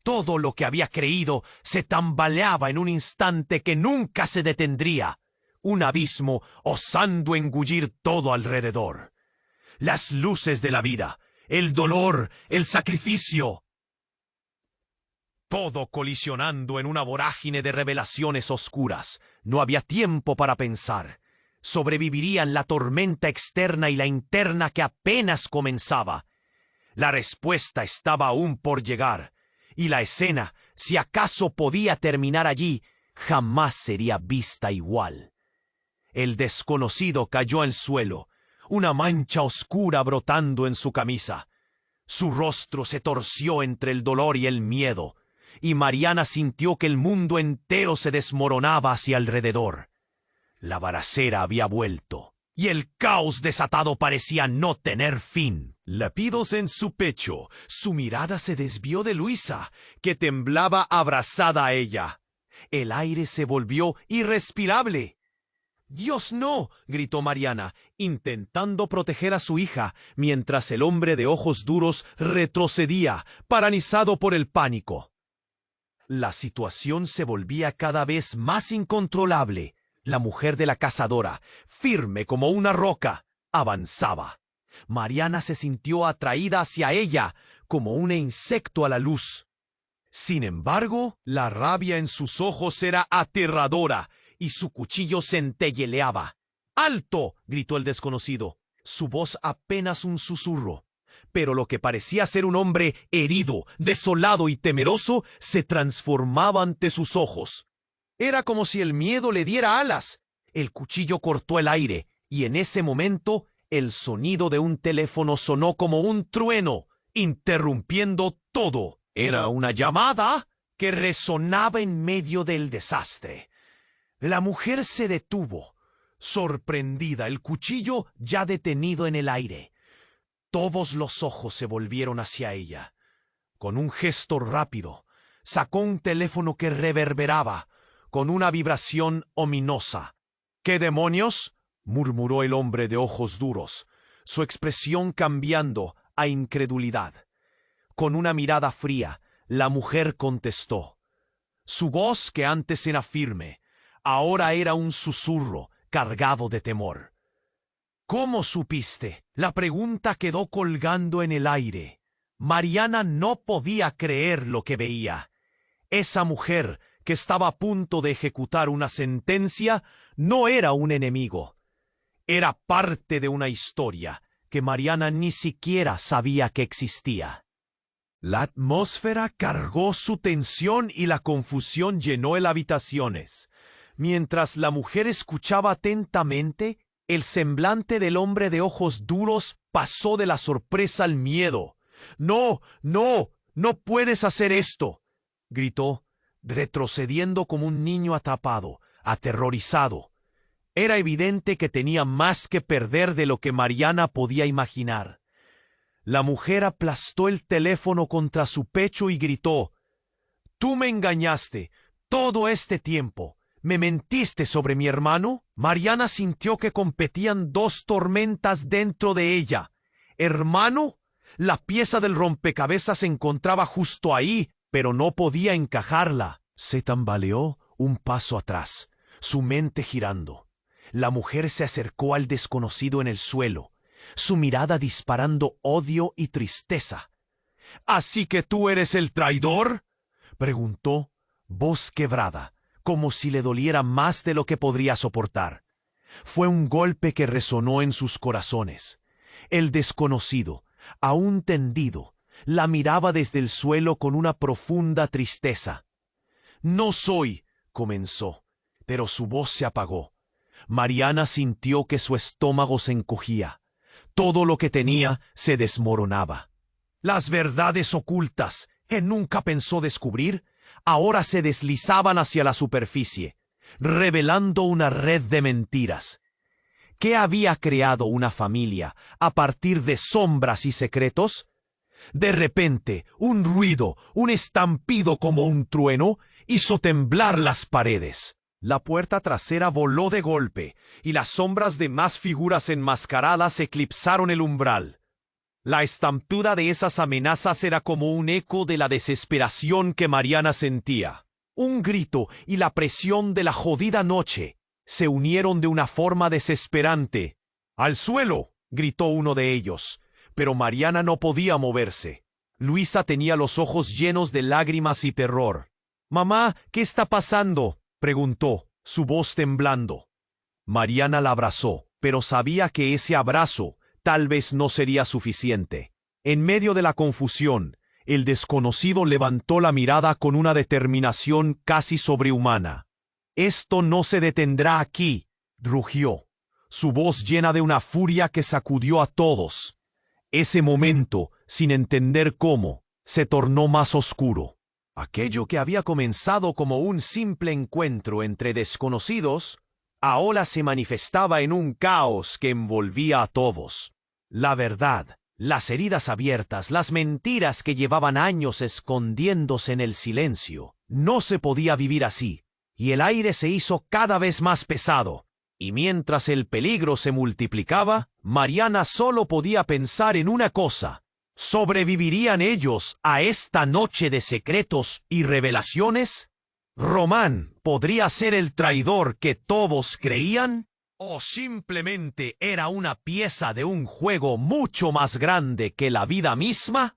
Todo lo que había creído se tambaleaba en un instante que nunca se detendría. Un abismo osando engullir todo alrededor. Las luces de la vida, el dolor, el sacrificio. Todo colisionando en una vorágine de revelaciones oscuras. No había tiempo para pensar. Sobrevivirían la tormenta externa y la interna que apenas comenzaba. La respuesta estaba aún por llegar, y la escena, si acaso podía terminar allí, jamás sería vista igual. El desconocido cayó al suelo, una mancha oscura brotando en su camisa. Su rostro se torció entre el dolor y el miedo, y Mariana sintió que el mundo entero se desmoronaba hacia alrededor. La balacera había vuelto, y el caos desatado parecía no tener fin. Latidos en su pecho, su mirada se desvió de Luisa, que temblaba abrazada a ella. El aire se volvió irrespirable. «¡Dios, no!», gritó Mariana, intentando proteger a su hija, mientras el hombre de ojos duros retrocedía, paralizado por el pánico. La situación se volvía cada vez más incontrolable. La mujer de la cazadora, firme como una roca, avanzaba. Mariana se sintió atraída hacia ella, como un insecto a la luz. Sin embargo, la rabia en sus ojos era aterradora, y su cuchillo centelleaba. «¡Alto!», gritó el desconocido, su voz apenas un susurro. Pero lo que parecía ser un hombre herido, desolado y temeroso, se transformaba ante sus ojos. Era como si el miedo le diera alas. El cuchillo cortó el aire, y en ese momento el sonido de un teléfono sonó como un trueno, interrumpiendo todo. Era una llamada que resonaba en medio del desastre. La mujer se detuvo, sorprendida, el cuchillo ya detenido en el aire. Todos los ojos se volvieron hacia ella. Con un gesto rápido, sacó un teléfono que reverberaba con una vibración ominosa. ¿Qué demonios?, murmuró el hombre de ojos duros, su expresión cambiando a incredulidad. Con una mirada fría, la mujer contestó. Su voz, que antes era firme, ahora era un susurro cargado de temor. ¿Cómo supiste? La pregunta quedó colgando en el aire. Mariana no podía creer lo que veía. Esa mujer, que estaba a punto de ejecutar una sentencia, no era un enemigo. Era parte de una historia que Mariana ni siquiera sabía que existía. La atmósfera cargó su tensión y la confusión llenó las habitaciones. Mientras la mujer escuchaba atentamente, el semblante del hombre de ojos duros pasó de la sorpresa al miedo. «¡No, no! ¡No puedes hacer esto!», gritó, retrocediendo como un niño atrapado, aterrorizado. Era evidente que tenía más que perder de lo que Mariana podía imaginar. La mujer aplastó el teléfono contra su pecho y gritó: «¡Tú me engañaste todo este tiempo! ¿Me mentiste sobre mi hermano?». Mariana sintió que competían dos tormentas dentro de ella. ¿Hermano? La pieza del rompecabezas se encontraba justo ahí, pero no podía encajarla. Se tambaleó un paso atrás, su mente girando. La mujer se acercó al desconocido en el suelo, su mirada disparando odio y tristeza. «¿Así que tú eres el traidor?», preguntó, voz quebrada, como si le doliera más de lo que podría soportar. Fue un golpe que resonó en sus corazones. El desconocido, aún tendido, la miraba desde el suelo con una profunda tristeza. «No soy», comenzó, pero su voz se apagó. Mariana sintió que su estómago se encogía. Todo lo que tenía se desmoronaba. Las verdades ocultas que nunca pensó descubrir ahora se deslizaban hacia la superficie, revelando una red de mentiras. ¿Qué había creado una familia a partir de sombras y secretos? De repente, un ruido, un estampido como un trueno, hizo temblar las paredes. La puerta trasera voló de golpe, y las sombras de más figuras enmascaradas eclipsaron el umbral. La estampida de esas amenazas era como un eco de la desesperación que Mariana sentía. Un grito y la presión de la jodida noche se unieron de una forma desesperante. «¡Al suelo!», gritó uno de ellos, pero Mariana no podía moverse. Luisa tenía los ojos llenos de lágrimas y terror. «Mamá, ¿qué está pasando?», preguntó, su voz temblando. Mariana la abrazó, pero sabía que ese abrazo tal vez no sería suficiente. En medio de la confusión, el desconocido levantó la mirada con una determinación casi sobrehumana. «Esto no se detendrá aquí», rugió, su voz llena de una furia que sacudió a todos. Ese momento, sin entender cómo, se tornó más oscuro. Aquello que había comenzado como un simple encuentro entre desconocidos, ahora se manifestaba en un caos que envolvía a todos. La verdad, las heridas abiertas, las mentiras que llevaban años escondiéndose en el silencio. No se podía vivir así, y el aire se hizo cada vez más pesado. Y mientras el peligro se multiplicaba, Mariana solo podía pensar en una cosa: ¿sobrevivirían ellos a esta noche de secretos y revelaciones? ¿Román podría ser el traidor que todos creían? ¿O simplemente era una pieza de un juego mucho más grande que la vida misma?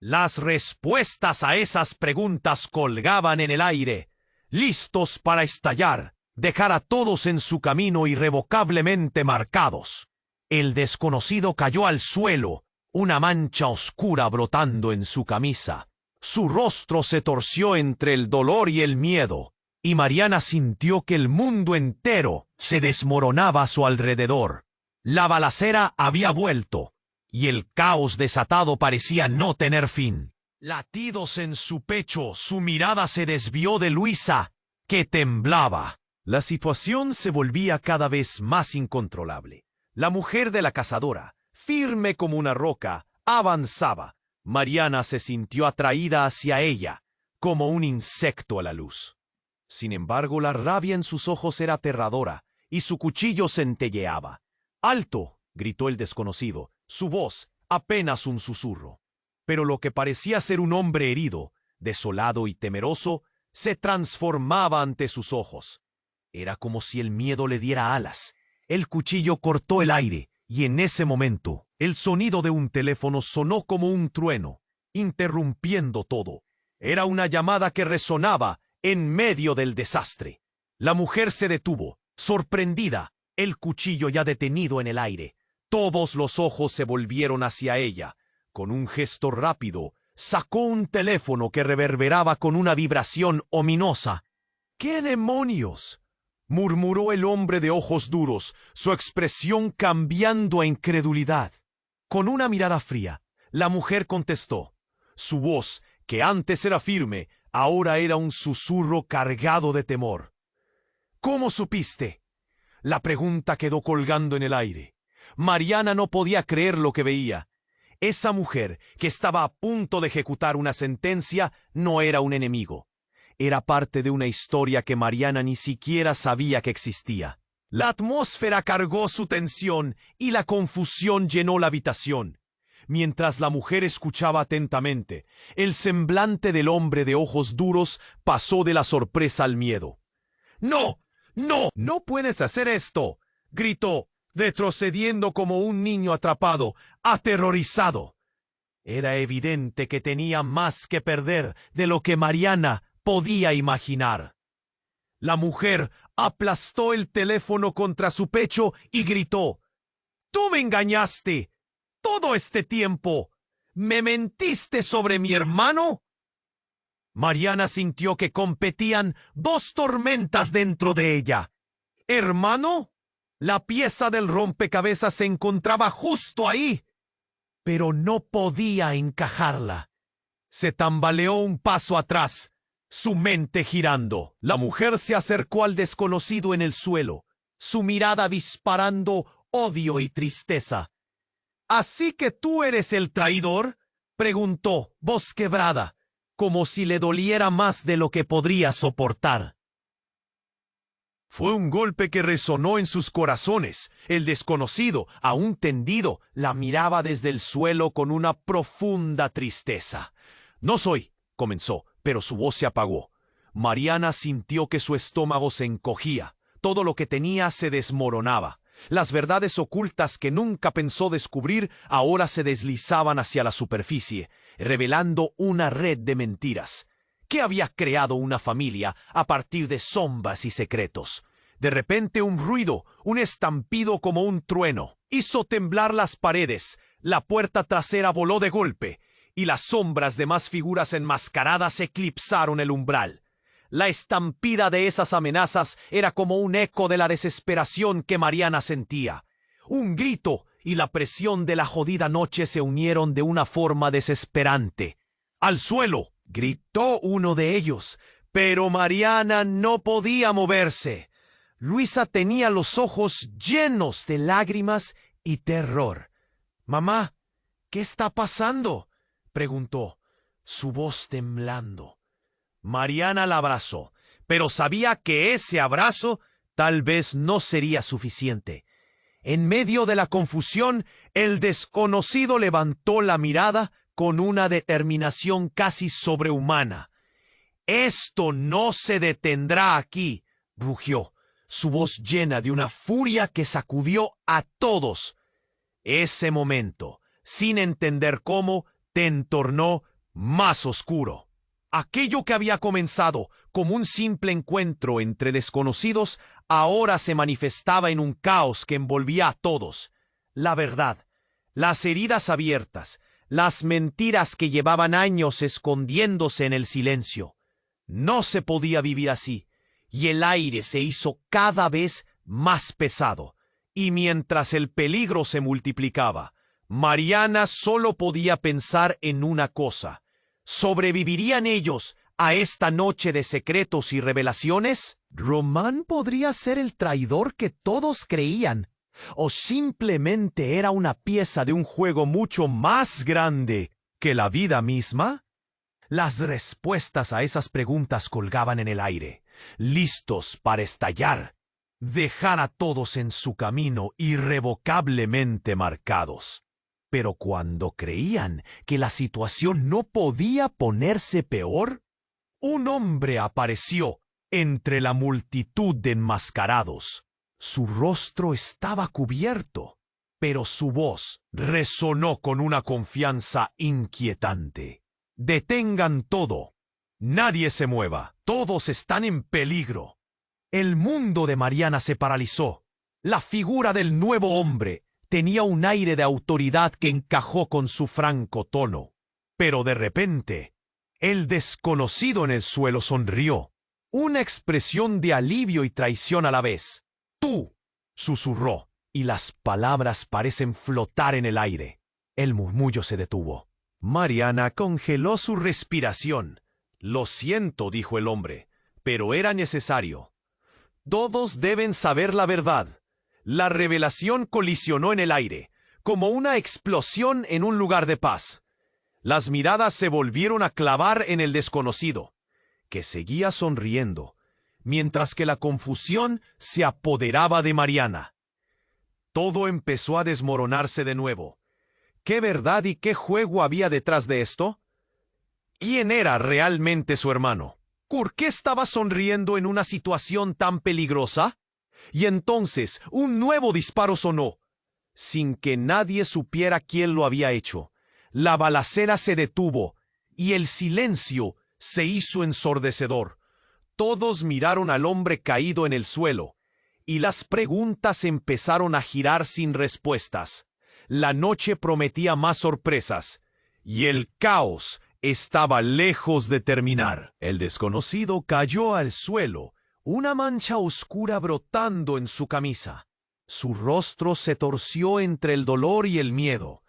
Las respuestas a esas preguntas colgaban en el aire, listos para estallar, dejar a todos en su camino irrevocablemente marcados. El desconocido cayó al suelo, una mancha oscura brotando en su camisa. Su rostro se torció entre el dolor y el miedo, y Mariana sintió que el mundo entero se desmoronaba a su alrededor. La balacera había vuelto, y el caos desatado parecía no tener fin. Latidos en su pecho, su mirada se desvió de Luisa, que temblaba. La situación se volvía cada vez más incontrolable. La mujer de la cazadora, firme como una roca, avanzaba. Mariana se sintió atraída hacia ella, como un insecto a la luz. Sin embargo, la rabia en sus ojos era aterradora, y su cuchillo centelleaba. ¡Alto!, gritó el desconocido, su voz apenas un susurro. Pero lo que parecía ser un hombre herido, desolado y temeroso, se transformaba ante sus ojos. Era como si el miedo le diera alas. El cuchillo cortó el aire, y en ese momento, el sonido de un teléfono sonó como un trueno, interrumpiendo todo. Era una llamada que resonaba en medio del desastre. La mujer se detuvo, sorprendida, el cuchillo ya detenido en el aire. Todos los ojos se volvieron hacia ella. Con un gesto rápido, sacó un teléfono que reverberaba con una vibración ominosa. «¿Qué demonios?», murmuró el hombre de ojos duros, su expresión cambiando a incredulidad. Con una mirada fría, la mujer contestó. Su voz, que antes era firme, ahora era un susurro cargado de temor. «¿Cómo supiste?». La pregunta quedó colgando en el aire. Mariana no podía creer lo que veía. Esa mujer, que estaba a punto de ejecutar una sentencia, no era un enemigo. Era parte de una historia que Mariana ni siquiera sabía que existía. La atmósfera cargó su tensión y la confusión llenó la habitación. Mientras la mujer escuchaba atentamente, el semblante del hombre de ojos duros pasó de la sorpresa al miedo. «¡No! ¡No! ¡No puedes hacer esto!», gritó, retrocediendo como un niño atrapado, aterrorizado. Era evidente que tenía más que perder de lo que Mariana podía imaginar. La mujer aplastó el teléfono contra su pecho y gritó: «¡Tú me engañaste! ¡Todo este tiempo! ¿Me mentiste sobre mi hermano?». Mariana sintió que competían dos tormentas dentro de ella. ¿Hermano? La pieza del rompecabezas se encontraba justo ahí, pero no podía encajarla. Se tambaleó un paso atrás, su mente girando. La mujer se acercó al desconocido en el suelo, su mirada disparando odio y tristeza. «¿Así que tú eres el traidor?», preguntó, voz quebrada, como si le doliera más de lo que podría soportar. Fue un golpe que resonó en sus corazones. El desconocido, aún tendido, la miraba desde el suelo con una profunda tristeza. «No soy», comenzó, pero su voz se apagó. Mariana sintió que su estómago se encogía. Todo lo que tenía se desmoronaba. Las verdades ocultas que nunca pensó descubrir ahora se deslizaban hacia la superficie, revelando una red de mentiras. ¿Qué había creado una familia a partir de sombras y secretos? De repente un ruido, un estampido como un trueno, hizo temblar las paredes. La puerta trasera voló de golpe, y las sombras de más figuras enmascaradas eclipsaron el umbral. La estampida de esas amenazas era como un eco de la desesperación que Mariana sentía. Un grito y la presión de la jodida noche se unieron de una forma desesperante. «¡Al suelo!», gritó uno de ellos, pero Mariana no podía moverse. Luisa tenía los ojos llenos de lágrimas y terror. «Mamá, ¿qué está pasando?», preguntó, su voz temblando. Mariana la abrazó, pero sabía que ese abrazo tal vez no sería suficiente. En medio de la confusión, el desconocido levantó la mirada con una determinación casi sobrehumana. «Esto no se detendrá aquí», rugió, su voz llena de una furia que sacudió a todos. Ese momento, sin entender cómo, te entornó más oscuro. Aquello que había comenzado como un simple encuentro entre desconocidos ahora se manifestaba en un caos que envolvía a todos. La verdad, las heridas abiertas, las mentiras que llevaban años escondiéndose en el silencio. No se podía vivir así, y el aire se hizo cada vez más pesado. Y mientras el peligro se multiplicaba, Mariana solo podía pensar en una cosa: ¿sobrevivirían ellos a esta noche de secretos y revelaciones? ¿Román podría ser el traidor que todos creían? ¿O simplemente era una pieza de un juego mucho más grande que la vida misma? Las respuestas a esas preguntas colgaban en el aire, listos para estallar. dejar a todos en su camino irrevocablemente marcados. Pero cuando creían que la situación no podía ponerse peor, un hombre apareció entre la multitud de enmascarados. Su rostro estaba cubierto, pero su voz resonó con una confianza inquietante. «Detengan todo. Nadie se mueva. Todos están en peligro». El mundo de Mariana se paralizó. La figura del nuevo hombre tenía un aire de autoridad que encajó con su franco tono. Pero de repente, el desconocido en el suelo sonrió. Una expresión de alivio y traición a la vez. «Tú», susurró, y las palabras parecen flotar en el aire. El murmullo se detuvo. Mariana congeló su respiración. «Lo siento», dijo el hombre, «pero era necesario. Todos deben saber la verdad». La revelación colisionó en el aire, como una explosión en un lugar de paz. Las miradas se volvieron a clavar en el desconocido, que seguía sonriendo, mientras que la confusión se apoderaba de Mariana. Todo empezó a desmoronarse de nuevo. ¿Qué verdad y qué juego había detrás de esto? ¿Quién era realmente su hermano? ¿Por qué estaba sonriendo en una situación tan peligrosa? Y entonces un nuevo disparo sonó, sin que nadie supiera quién lo había hecho. La balacera se detuvo y el silencio se hizo ensordecedor. Todos miraron al hombre caído en el suelo, y las preguntas empezaron a girar sin respuestas. La noche prometía más sorpresas, y el caos estaba lejos de terminar. El desconocido cayó al suelo, una mancha oscura brotando en su camisa. Su rostro se torció entre el dolor y el miedo,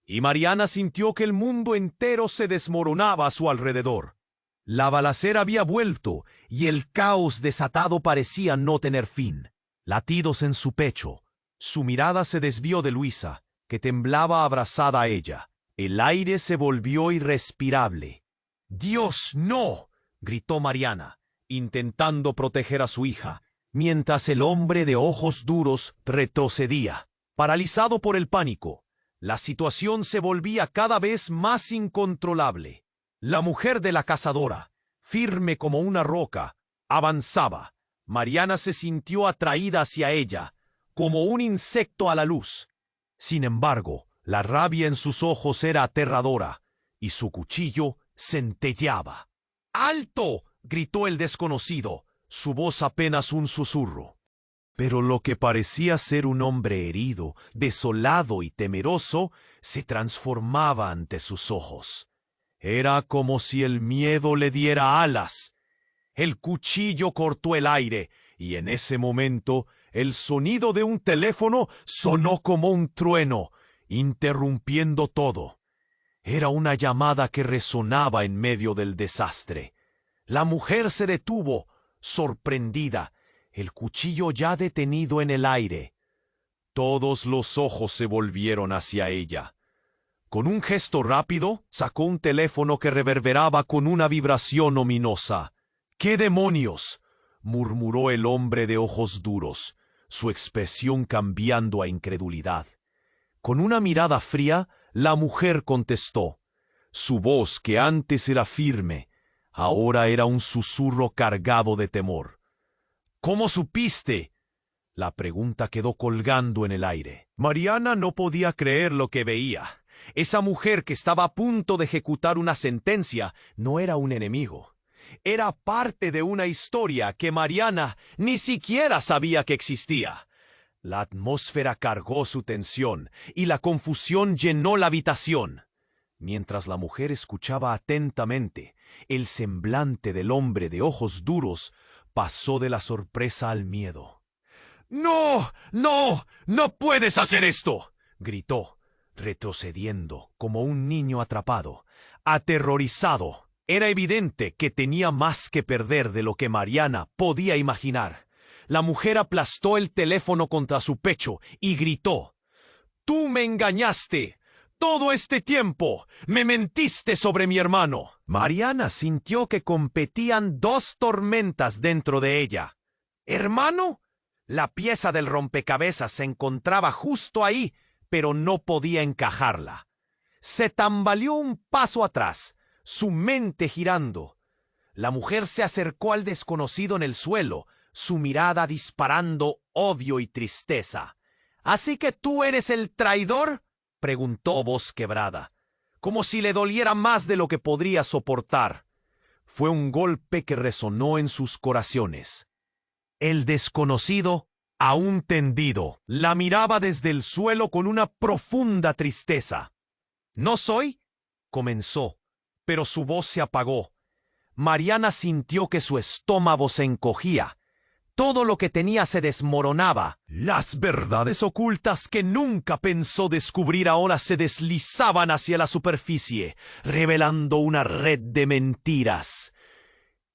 y Mariana sintió que el mundo entero se desmoronaba a su alrededor. La balacera había vuelto, y el caos desatado parecía no tener fin. Latidos en su pecho, su mirada se desvió de Luisa, que temblaba abrazada a ella. El aire se volvió irrespirable. «¡Dios, no!», gritó Mariana, intentando proteger a su hija, mientras el hombre de ojos duros retrocedía. Paralizado por el pánico, la situación se volvía cada vez más incontrolable. La mujer de la cazadora, firme como una roca, avanzaba. Mariana se sintió atraída hacia ella, como un insecto a la luz. Sin embargo, la rabia en sus ojos era aterradora, y su cuchillo centelleaba. «¡Alto!», gritó el desconocido, su voz apenas un susurro. Pero lo que parecía ser un hombre herido, desolado y temeroso, se transformaba ante sus ojos. Era como si el miedo le diera alas. El cuchillo cortó el aire, y en ese momento el sonido de un teléfono sonó como un trueno, interrumpiendo todo. Era una llamada que resonaba en medio del desastre. La mujer se detuvo, sorprendida, el cuchillo ya detenido en el aire. Todos los ojos se volvieron hacia ella. Con un gesto rápido, sacó un teléfono que reverberaba con una vibración ominosa. «¡Qué demonios!», murmuró el hombre de ojos duros, su expresión cambiando a incredulidad. Con una mirada fría, la mujer contestó. Su voz, que antes era firme, ahora era un susurro cargado de temor. «¿Cómo supiste?». La pregunta quedó colgando en el aire. Mariana no podía creer lo que veía. Esa mujer que estaba a punto de ejecutar una sentencia no era un enemigo. Era parte de una historia que Mariana ni siquiera sabía que existía. La atmósfera cargó su tensión y la confusión llenó la habitación. Mientras la mujer escuchaba atentamente, el semblante del hombre de ojos duros pasó de la sorpresa al miedo. «¡No! ¡No! ¡No puedes hacer esto!», gritó, retrocediendo como un niño atrapado, aterrorizado. Era evidente que tenía más que perder de lo que Mariana podía imaginar. La mujer aplastó el teléfono contra su pecho y gritó. «¡Tú me engañaste! ¡Todo este tiempo! ¡Me mentiste sobre mi hermano!». Mariana sintió que competían dos tormentas dentro de ella. «¿Hermano?». La pieza del rompecabezas se encontraba justo ahí, pero no podía encajarla. Se tambaleó un paso atrás, su mente girando. La mujer se acercó al desconocido en el suelo, su mirada disparando odio y tristeza. —¿Así que tú eres el traidor? —preguntó voz quebrada, como si le doliera más de lo que podría soportar. Fue un golpe que resonó en sus corazones. El desconocido, aún tendido, la miraba desde el suelo con una profunda tristeza. —¿No soy? —comenzó, pero su voz se apagó. Mariana sintió que su estómago se encogía. Todo lo que tenía se desmoronaba. Las verdades ocultas que nunca pensó descubrir ahora se deslizaban hacia la superficie, revelando una red de mentiras.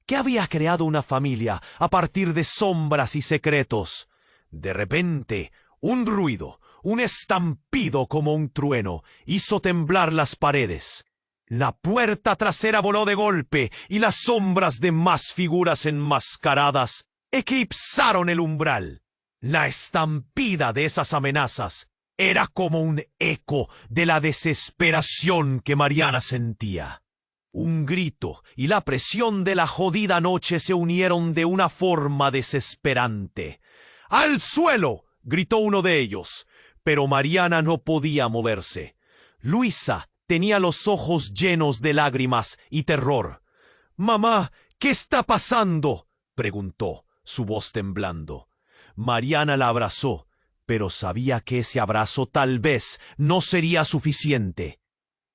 ¿Qué había creado una familia a partir de sombras y secretos? De repente, un ruido, un estampido como un trueno, hizo temblar las paredes. La puerta trasera voló de golpe y las sombras de más figuras enmascaradas eclipsaron el umbral. La estampida de esas amenazas era como un eco de la desesperación que Mariana sentía. Un grito y la presión de la jodida noche se unieron de una forma desesperante. ¡Al suelo!, gritó uno de ellos, pero Mariana no podía moverse. Luisa tenía los ojos llenos de lágrimas y terror. —Mamá, ¿qué está pasando? —preguntó, su voz temblando. Mariana la abrazó, pero sabía que ese abrazo tal vez no sería suficiente.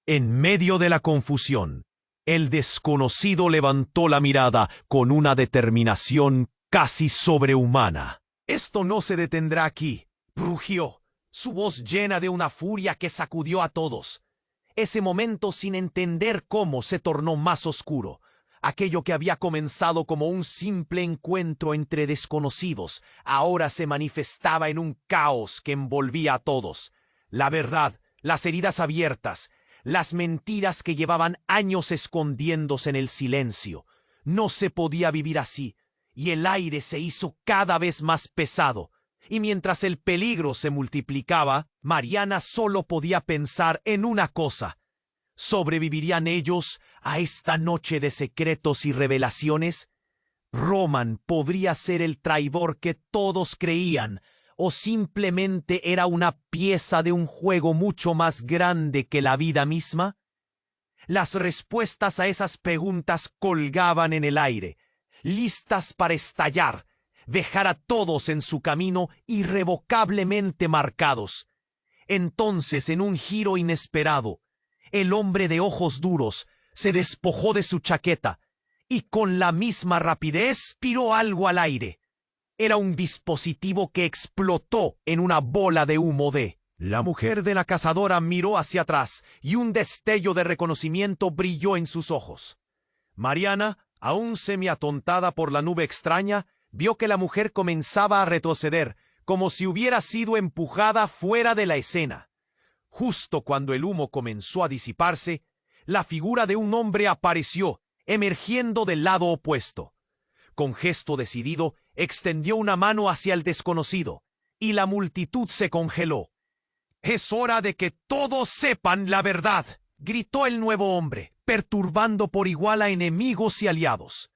En medio de la confusión, el desconocido levantó la mirada con una determinación casi sobrehumana. —Esto no se detendrá aquí —rugió, su voz llena de una furia que sacudió a todos. Ese momento, sin entender cómo, se tornó más oscuro. Aquello que había comenzado como un simple encuentro entre desconocidos, ahora se manifestaba en un caos que envolvía a todos. La verdad, las heridas abiertas, las mentiras que llevaban años escondiéndose en el silencio. No se podía vivir así, y el aire se hizo cada vez más pesado. Y mientras el peligro se multiplicaba, Mariana solo podía pensar en una cosa: ¿sobrevivirían ellos a esta noche de secretos y revelaciones? ¿Roman podría ser el traidor que todos creían, o simplemente era una pieza de un juego mucho más grande que la vida misma? Las respuestas a esas preguntas colgaban en el aire, listas para estallar, dejar a todos en su camino irrevocablemente marcados. Entonces, en un giro inesperado, el hombre de ojos duros se despojó de su chaqueta y con la misma rapidez tiró algo al aire. Era un dispositivo que explotó en una bola de humo de... La mujer de la cazadora miró hacia atrás y un destello de reconocimiento brilló en sus ojos. Mariana, aún semiatontada por la nube extraña, vio que la mujer comenzaba a retroceder, como si hubiera sido empujada fuera de la escena. Justo cuando el humo comenzó a disiparse, la figura de un hombre apareció, emergiendo del lado opuesto. Con gesto decidido, extendió una mano hacia el desconocido, y la multitud se congeló. —Es hora de que todos sepan la verdad —gritó el nuevo hombre, perturbando por igual a enemigos y aliados.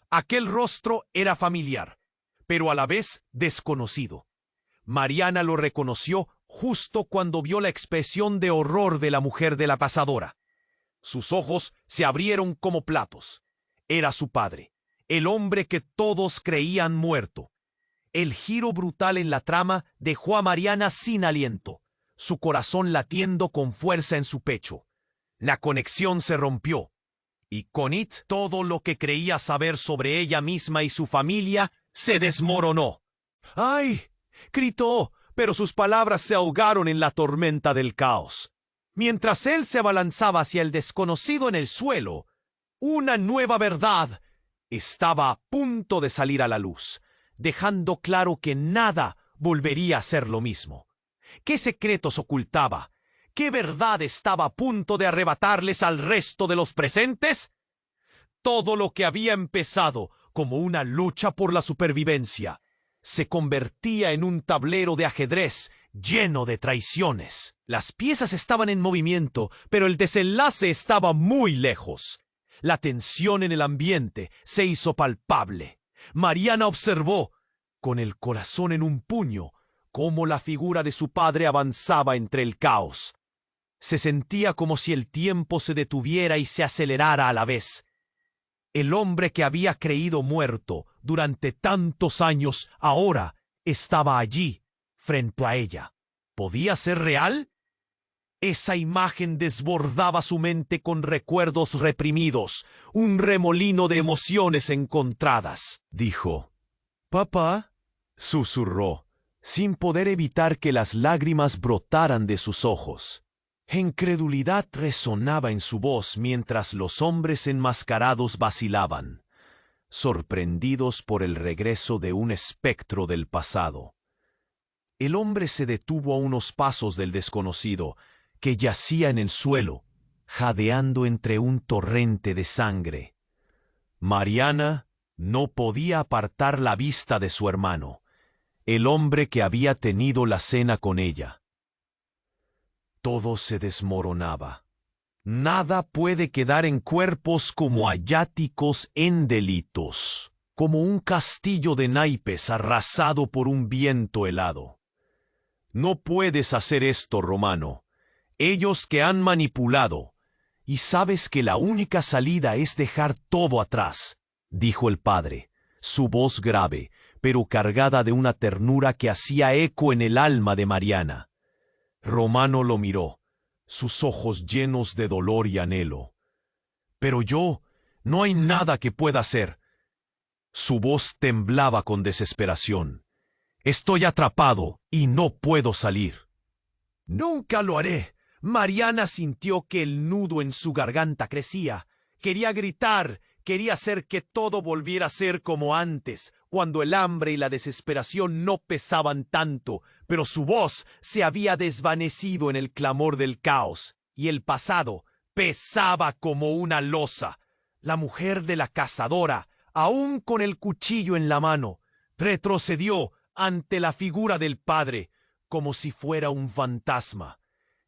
Aquel rostro era familiar, pero a la vez desconocido. Mariana lo reconoció justo cuando vio la expresión de horror de la mujer de la cazadora. Sus ojos se abrieron como platos. Era su padre, el hombre que todos creían muerto. El giro brutal en la trama dejó a Mariana sin aliento, su corazón latiendo con fuerza en su pecho. La conexión se rompió, y con it todo lo que creía saber sobre ella misma y su familia se desmoronó. ¡Ay!, gritó, pero sus palabras se ahogaron en la tormenta del caos. Mientras él se abalanzaba hacia el desconocido en el suelo, una nueva verdad estaba a punto de salir a la luz, dejando claro que nada volvería a ser lo mismo. ¿Qué secretos ocultaba? ¿Qué verdad estaba a punto de arrebatarles al resto de los presentes? Todo lo que había empezado como una lucha por la supervivencia se convertía en un tablero de ajedrez lleno de traiciones. Las piezas estaban en movimiento, pero el desenlace estaba muy lejos. La tensión en el ambiente se hizo palpable. Mariana observó, con el corazón en un puño, cómo la figura de su padre avanzaba entre el caos. Se sentía como si el tiempo se detuviera y se acelerara a la vez. El hombre que había creído muerto durante tantos años ahora estaba allí, frente a ella. ¿Podía ser real? Esa imagen desbordaba su mente con recuerdos reprimidos, un remolino de emociones encontradas. Dijo: «Papá», susurró, sin poder evitar que las lágrimas brotaran de sus ojos. Incredulidad resonaba en su voz mientras los hombres enmascarados vacilaban, sorprendidos por el regreso de un espectro del pasado. El hombre se detuvo a unos pasos del desconocido, que yacía en el suelo, jadeando entre un torrente de sangre. Mariana no podía apartar la vista de su hermano, el hombre que había tenido la cena con ella. Todo se desmoronaba. Nada puede quedar en cuerpos como ayáticos en delitos, como un castillo de naipes arrasado por un viento helado. No puedes hacer esto, Romano. Ellos que han manipulado, y sabes que la única salida es dejar todo atrás, dijo el padre, su voz grave, pero cargada de una ternura que hacía eco en el alma de Mariana. Romano lo miró, sus ojos llenos de dolor y anhelo. «Pero yo, no hay nada que pueda hacer». Su voz temblaba con desesperación. «Estoy atrapado y no puedo salir». «Nunca lo haré». Mariana sintió que el nudo en su garganta crecía. Quería gritar, quería hacer que todo volviera a ser como antes, cuando el hambre y la desesperación no pesaban tanto, pero su voz se había desvanecido en el clamor del caos, y el pasado pesaba como una losa. La mujer de la cazadora, aún con el cuchillo en la mano, retrocedió ante la figura del padre, como si fuera un fantasma.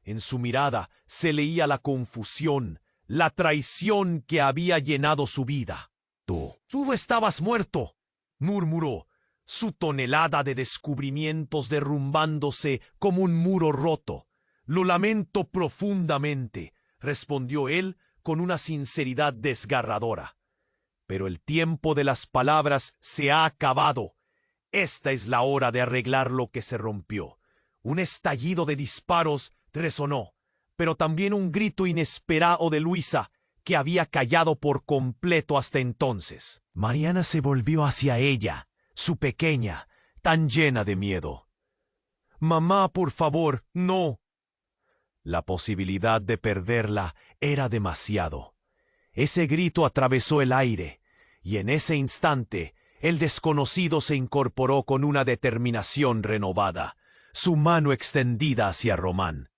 En su mirada se leía la confusión, la traición que había llenado su vida. «Tú estabas muerto», murmuró, su tonelada de descubrimientos derrumbándose como un muro roto. «Lo lamento profundamente», respondió él con una sinceridad desgarradora. «Pero el tiempo de las palabras se ha acabado. Esta es la hora de arreglar lo que se rompió». Un estallido de disparos resonó, pero también un grito inesperado de Luisa, que había callado por completo hasta entonces. Mariana se volvió hacia ella, su pequeña, tan llena de miedo. «Mamá, por favor, no». La posibilidad de perderla era demasiado. Ese grito atravesó el aire, y en ese instante el desconocido se incorporó con una determinación renovada, su mano extendida hacia Román.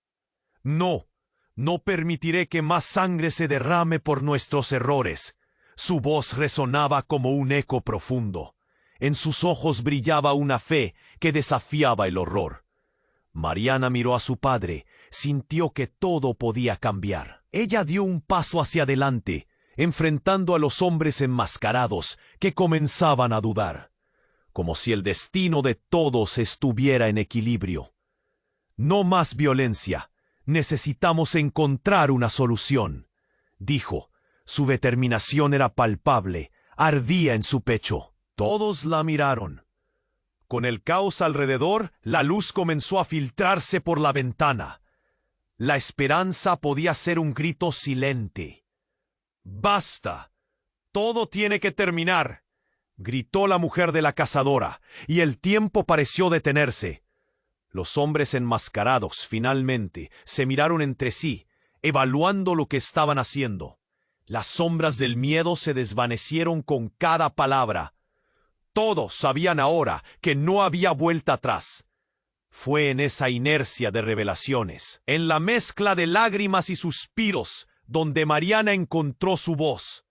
«No, no permitiré que más sangre se derrame por nuestros errores». Su voz resonaba como un eco profundo. En sus ojos brillaba una fe que desafiaba el horror. Mariana miró a su padre, sintió que todo podía cambiar. Ella dio un paso hacia adelante, enfrentando a los hombres enmascarados que comenzaban a dudar, como si el destino de todos estuviera en equilibrio. «No más violencia. Necesitamos encontrar una solución», dijo. Su determinación era palpable, ardía en su pecho. Todos la miraron. Con el caos alrededor, la luz comenzó a filtrarse por la ventana. La esperanza podía ser un grito silente. «Basta. Todo tiene que terminar», gritó la mujer de la cazadora, y el tiempo pareció detenerse. Los hombres enmascarados, finalmente, se miraron entre sí, evaluando lo que estaban haciendo. Las sombras del miedo se desvanecieron con cada palabra. Todos sabían ahora que no había vuelta atrás. Fue en esa inercia de revelaciones, en la mezcla de lágrimas y suspiros, donde Mariana encontró su voz.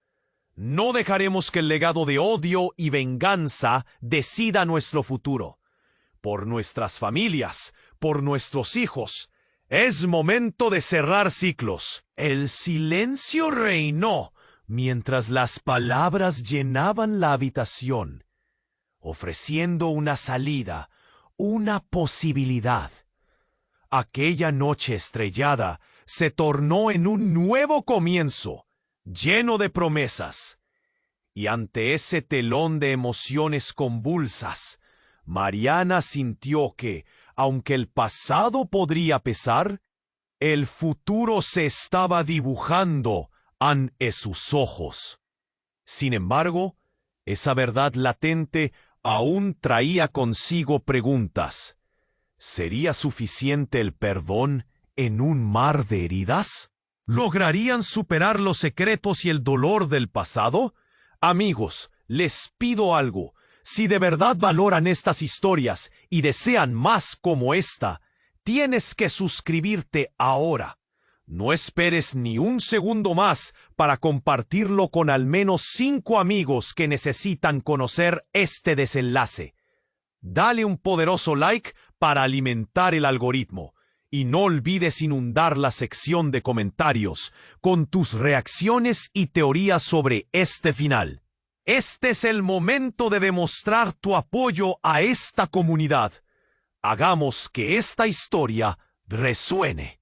No dejaremos que el legado de odio y venganza decida nuestro futuro. Por nuestras familias, por nuestros hijos, es momento de cerrar ciclos. El silencio reinó mientras las palabras llenaban la habitación, ofreciendo una salida, una posibilidad. Aquella noche estrellada se tornó en un nuevo comienzo, lleno de promesas. Y ante ese telón de emociones convulsas, Mariana sintió que, aunque el pasado podría pesar, el futuro se estaba dibujando ante sus ojos. Sin embargo, esa verdad latente aún traía consigo preguntas. ¿Sería suficiente el perdón en un mar de heridas? ¿Lograrían superar los secretos y el dolor del pasado? Amigos, les pido algo. Si de verdad valoran estas historias y desean más como esta, tienes que suscribirte ahora. No esperes ni un segundo más para compartirlo con al menos 5 amigos que necesitan conocer este desenlace. Dale un poderoso like para alimentar el algoritmo. Y no olvides inundar la sección de comentarios con tus reacciones y teorías sobre este final. Este es el momento de demostrar tu apoyo a esta comunidad. Hagamos que esta historia resuene.